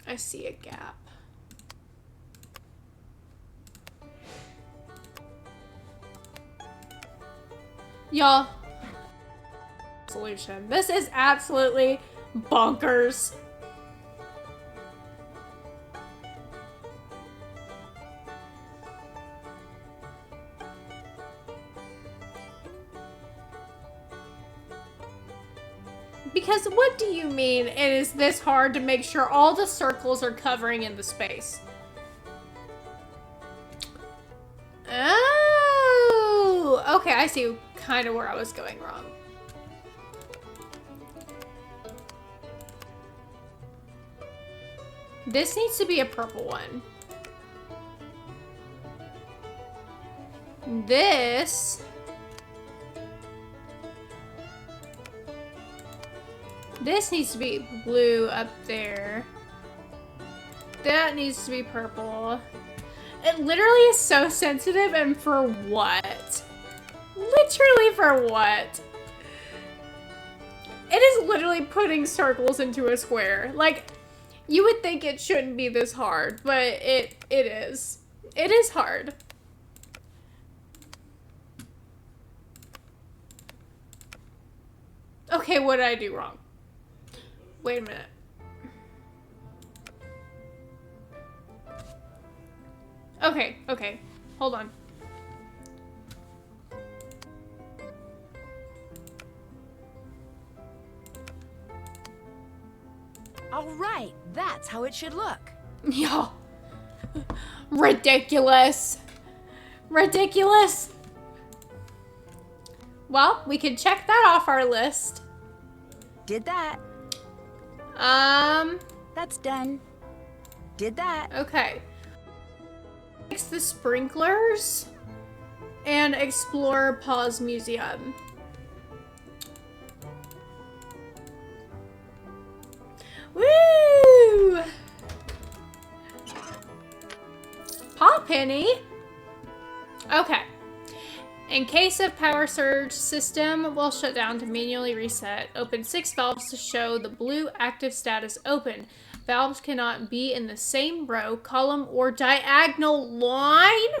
I see a gap. Y'all, solution. This is absolutely bonkers. Because what do you mean it is this hard to make sure all the circles are covering in the space? Oh, okay, I see kind of where I was going wrong. This needs to be a purple one. This needs to be blue up there. That needs to be purple. It literally is so sensitive, and for what? Literally for what? It is literally putting circles into a square. Like, you would think it shouldn't be this hard, but it is. It is hard. Okay, what did I do wrong? Wait a minute. Okay, hold on. All right, that's how it should look. Yo. Ridiculous. Ridiculous. Well, we can check that off our list. Did that. That's done. Did that. Okay. Fix the sprinklers and explore Paws Museum. Woo! Paw Penny. Okay. In case of power surge, system will shut down to manually reset. Open 6 valves to show the blue active status open. Valves cannot be in the same row, column, or diagonal line.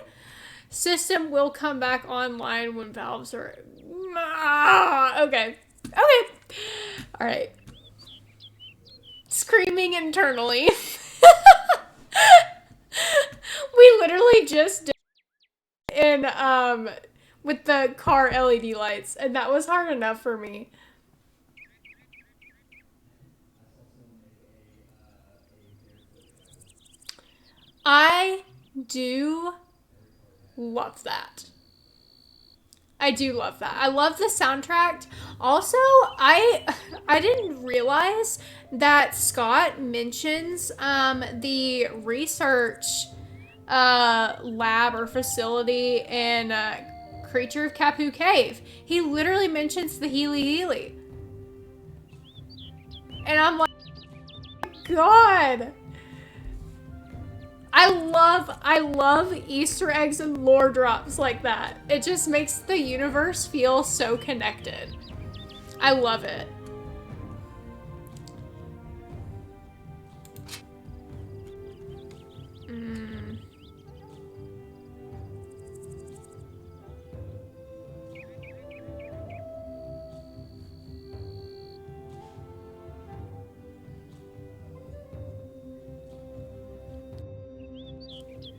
System will come back online when valves are... Okay. All right. Screaming internally. We literally just did in with the car LED lights, and that was hard enough for me. I do love that. I do love that. I love the soundtrack. Also, I didn't realize that Scott mentions the research lab or facility in Creature of Kapu Cave. He literally mentions the Healy Healy. And I'm like, God. I love Easter eggs and lore drops like that. It just makes the universe feel so connected. I love it.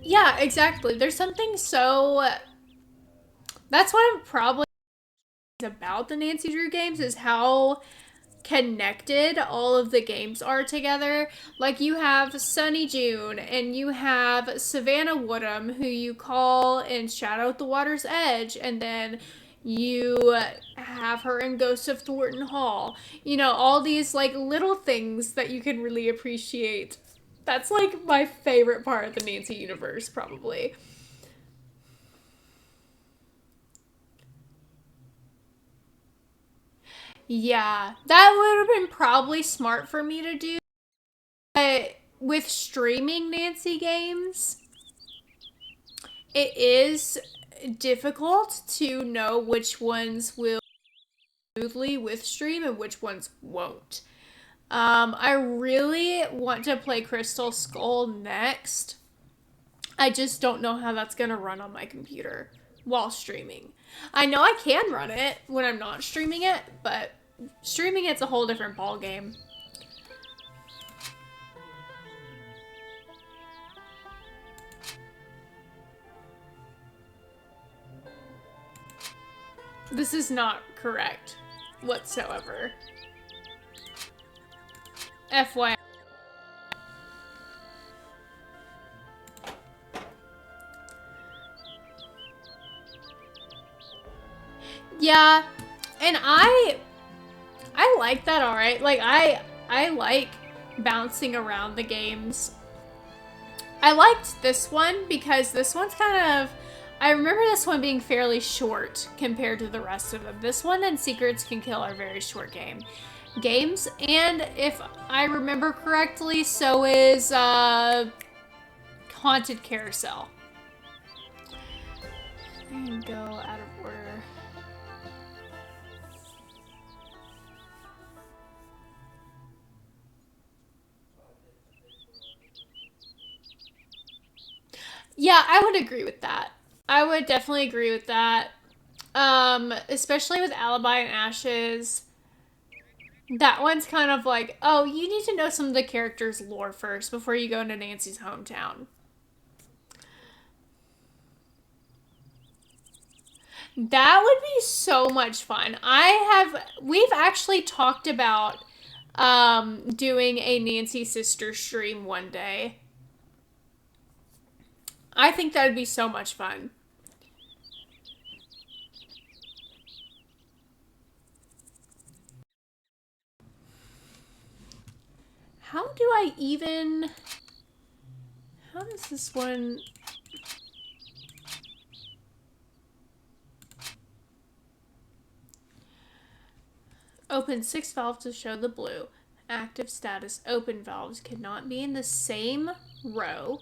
Yeah, exactly. There's something so... That's what I'm probably about the Nancy Drew games, is how connected all of the games are together. Like, you have Sunny June, and you have Savannah Woodham, who you call in Shadow at the Water's Edge, and then you have her in Ghost of Thornton Hall. You know, all these, like, little things that you can really appreciate That's like my favorite part of the Nancy universe, probably. Yeah, that would have been probably smart for me to do. But with streaming Nancy games, it is difficult to know which ones will smoothly with stream and which ones won't. I really want to play Crystal Skull next. I just don't know how that's gonna run on my computer while streaming. I know I can run it when I'm not streaming it, but streaming it's a whole different ball game. This is not correct whatsoever. FYI. Yeah, and I like that, alright. Like, I like bouncing around the games. I liked this one because this one's kind of... I remember this one being fairly short compared to the rest of them. This one and Secrets Can Kill are very short games. And if I remember correctly, so is Haunted Carousel. And go out of order. Yeah, I would agree with that. I would definitely agree with that. Especially with Alibi and Ashes. That one's kind of like, oh, you need to know some of the characters' lore first before you go into Nancy's hometown. That would be so much fun. We've actually talked about doing a Nancy sister stream one day. I think that would be so much fun. How do I even... How does this one... Open 6 valves to show the blue. Active status. Open valves cannot be in the same row.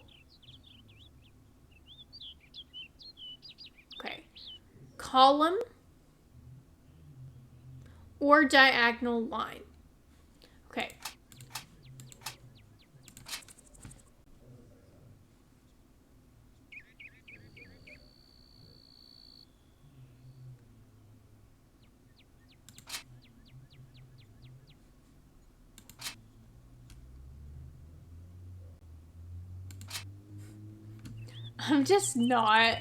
Okay. Column or diagonal line. Okay. I'm just not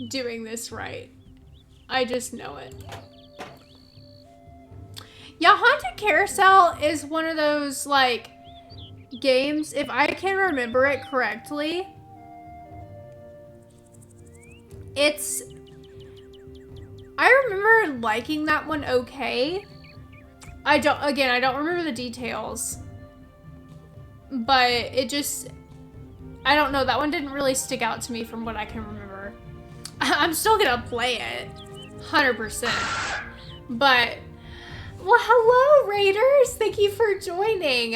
doing this right. I just know it. Yeah, Haunted Carousel is one of those, like, games, if I can remember it correctly, I remember liking that one okay. I don't remember the details. But it just, I don't know, that one didn't really stick out to me from what I can remember. I'm still gonna play it, 100%. But, well, hello, Raiders! Thank you for joining.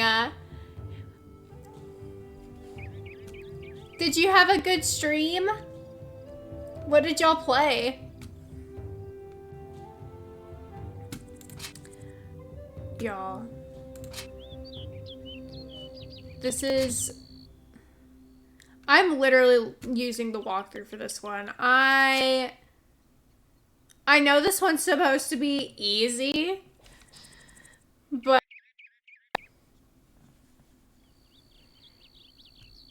Did you have a good stream? What did y'all play? Y'all. I'm literally using the walkthrough for this one. I know this one's supposed to be easy, but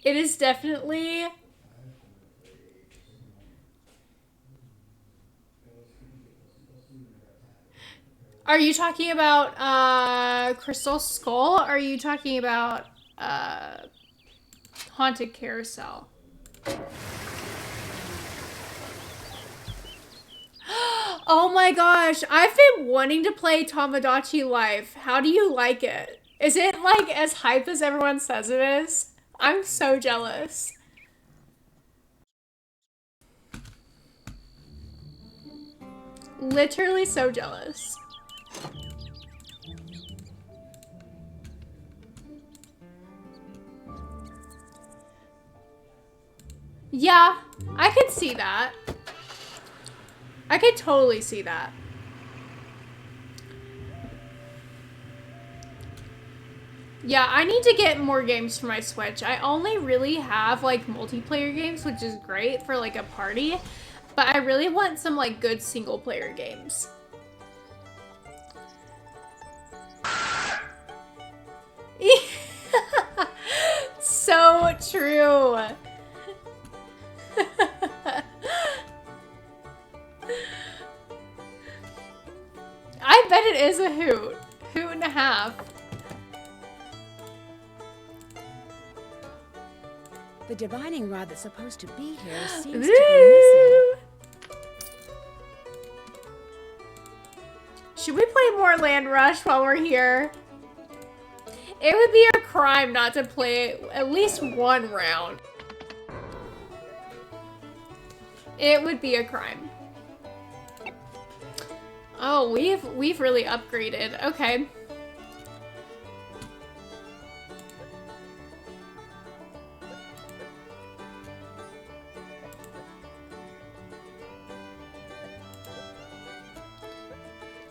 it is definitely... Are you talking about Crystal Skull? Or are you talking about Haunted Carousel? Oh my gosh, I've been wanting to play Tomodachi Life. How do you like it? Is it like as hype as everyone says it is? I'm so jealous. Literally so jealous. Yeah, I could see that. I could totally see that. Yeah, I need to get more games for my Switch. I only really have like multiplayer games, which is great for like a party, but I really want some like good single player games. So true. I bet it is a hoot. Hoot and a half. The divining rod that's supposed to be here seems to be missing. Should we play more Land Rush while we're here? It would be a crime not to play at least one round. It would be a crime. Oh, we've really upgraded. Okay.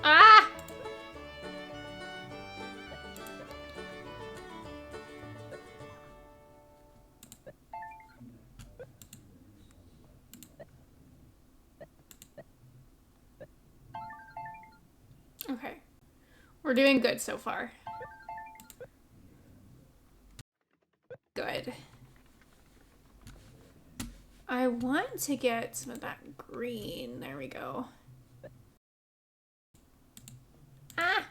Ah! Okay. We're doing good so far. Good. I want to get some of that green. There we go. Ah!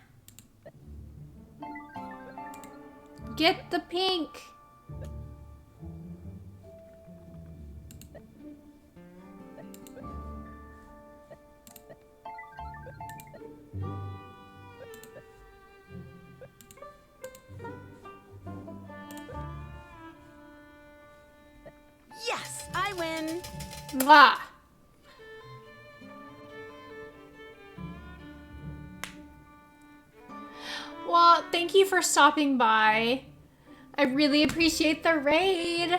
Get the pink! Yes, I win. Mwah! Well, thank you for stopping by. I really appreciate the raid.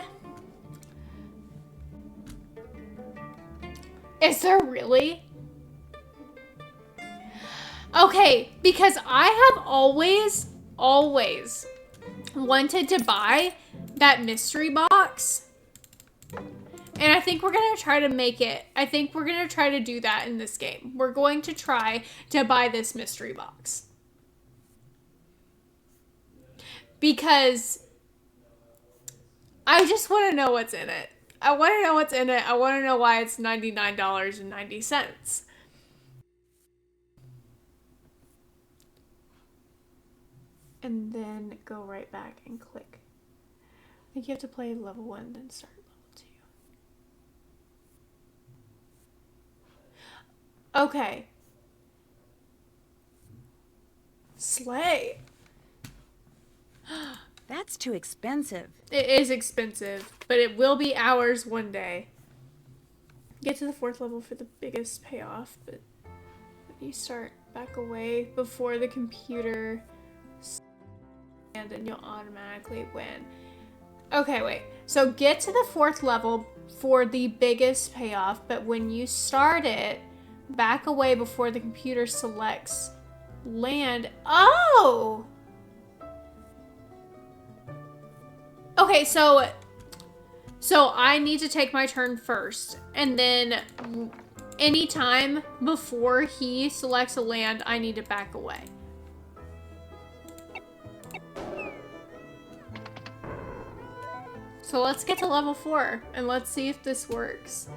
Is there really? Okay, because I have always wanted to buy that mystery box. And I think we're going to try to make it. I think we're going to try to do that in this game. We're going to try to buy this mystery box. Because I just want to know what's in it. I want to know what's in it. I want to know why it's $99.90. And then go right back and click. I think you have to play level 1, then start level 2. Okay. Slay. That's too expensive. It is expensive, but it will be ours one day. Get to the 4th level for the biggest payoff, but you start back away before the computer and then you'll automatically win. Okay, wait. So get to the 4th level for the biggest payoff, but when you start it, back away before the computer selects land. Oh! Okay, so I need to take my turn first, and then anytime before he selects a land, I need to back away. So let's get to level 4, and let's see if this works.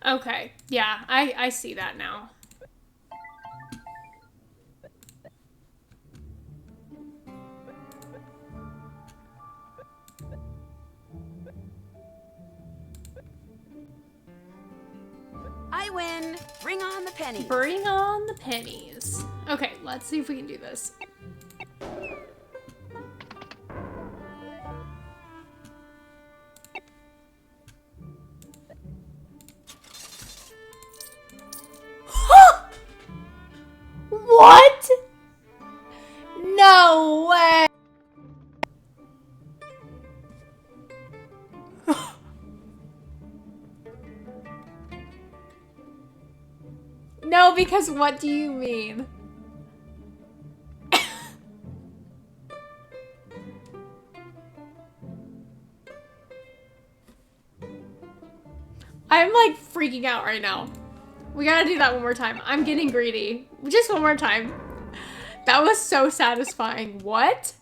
Okay. Yeah, I see that now. I win. Bring on the pennies. Bring on the pennies. Okay, let's see if we can do this. What? No way. No, because what do you mean? I'm like freaking out right now. We gotta do that one more time. I'm getting greedy. Just one more time. That was so satisfying. What?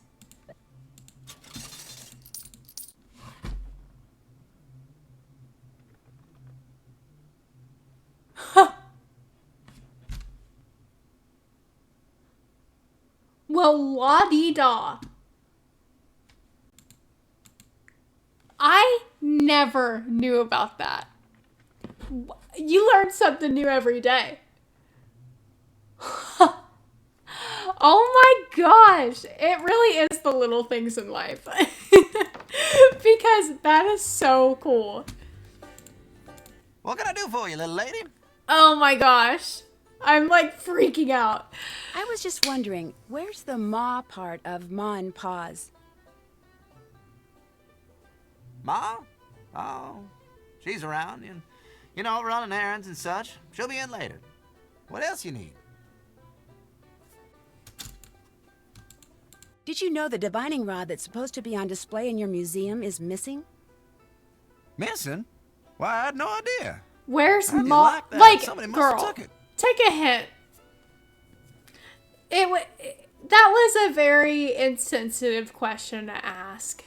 Well, la-dee-da. I never knew about that. You learn something new every day. Oh my gosh. It really is the little things in life. Because that is so cool. What can I do for you, little lady? Oh my gosh. I'm like freaking out. I was just wondering, where's the Ma part of Ma and Pa's? Ma? Oh, she's around. You know, running errands and such. She'll be in later. What else you need? Did you know the divining rod that's supposed to be on display in your museum is missing? Missing? Why, I had no idea. Where's How do you Ma? like that? Like, Somebody must have girl, took it. take a hint. That was a very insensitive question to ask.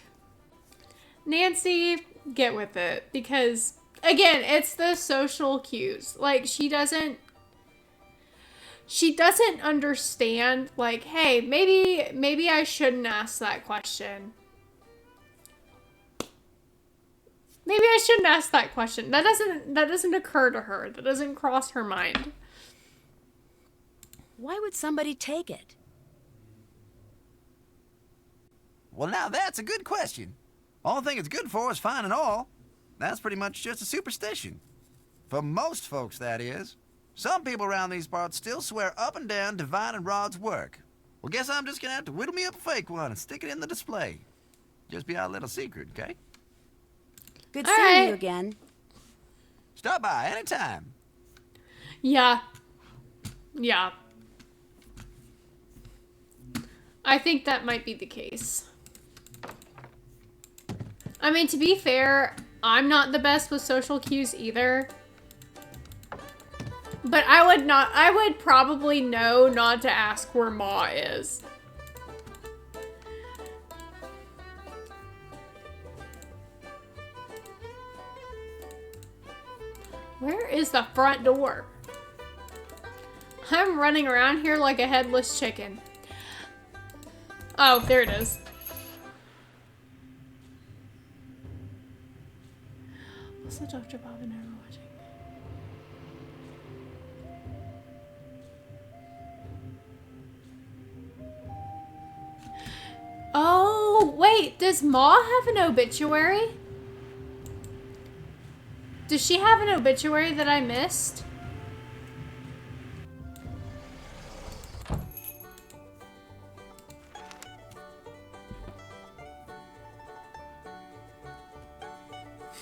Nancy, get with it. Because, again, it's the social cues. Like, she doesn't understand, like, hey, maybe I shouldn't ask that question. Maybe I shouldn't ask that question. That doesn't occur to her. That doesn't cross her mind. Why would somebody take it? Well, now that's a good question. All thing it's good for is fine and all. That's pretty much just a superstition. For most folks, that is. Some people around these parts still swear up and down divining rod's work. Well, guess I'm just gonna have to whittle me up a fake one and stick it in the display. Just be our little secret, okay? Good seeing you again. Stop by anytime. Yeah. Yeah. I think that might be the case. I mean, to be fair, I'm not the best with social cues either. But I would probably know not to ask where Ma is. Where is the front door? I'm running around here like a headless chicken. Oh, there it is. What's the Dr. Bob and I were watching? Oh, wait, does Ma have an obituary? Does she have an obituary that I missed?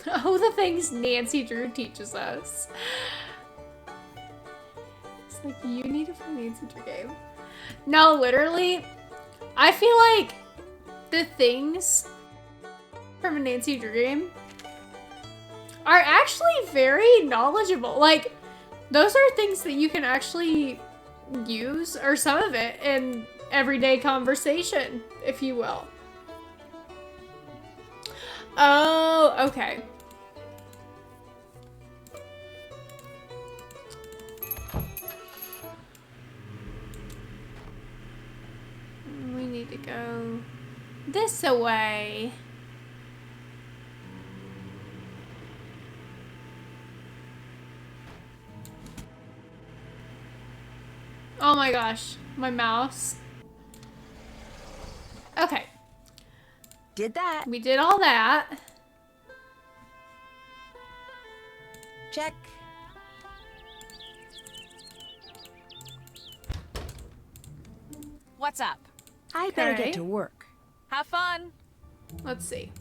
Oh, the things Nancy Drew teaches us. It's like, you need to play Nancy Drew game. No, literally, I feel like the things from a Nancy Drew game are actually very knowledgeable. Like, those are things that you can actually use, or some of it, in everyday conversation, if you will. Oh, okay. to go this way. Oh my gosh, my mouse. Okay. Did that. We did all that. Check. What's up? I better Okay. get to work. Have fun. Let's see.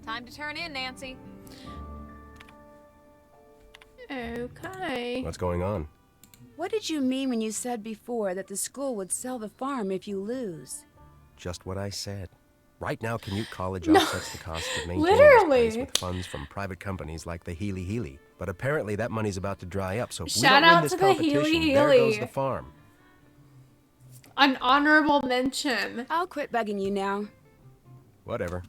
Time to turn in, Nancy. Okay. What's going on? What did you mean when you said before that the school would sell the farm if you lose? Just what I said. Right now, Canute College No. offsets the cost of maintaining Literally. this place with funds from private companies like the Healy Healy. But apparently that money's about to dry up, so if Shout we don't out win this to the Healy competition, there goes Healy. the farm. An honorable mention. I'll quit bugging you now. Whatever.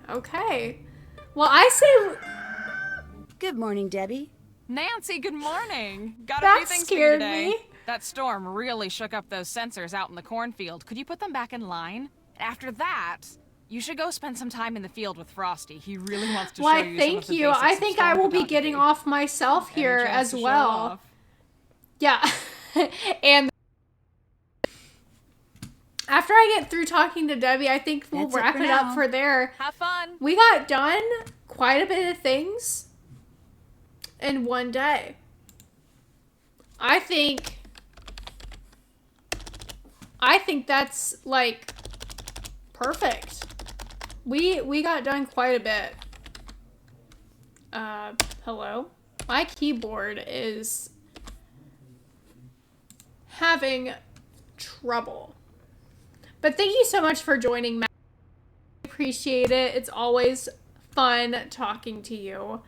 Okay. Well, I say Good morning, Debbie. Nancy, good morning. Got a That few things for you scared today. me. That storm really shook up those sensors out in the cornfield. Could you put them back in line? After that, you should go spend some time in the field with Frosty. He really wants to show why, you some thank of the you. basics I of think storm I will be photography. getting off myself Any here chance as to show well. off? Yeah. And after I get through talking to Debbie, I think we'll That's it wrap for it up now. for there. Have fun. We got done quite a bit of things in one day. I think that's like perfect. We got done quite a bit. Hello? My keyboard is having trouble. But thank you so much for joining, Matt. Appreciate it. It's always fun talking to you.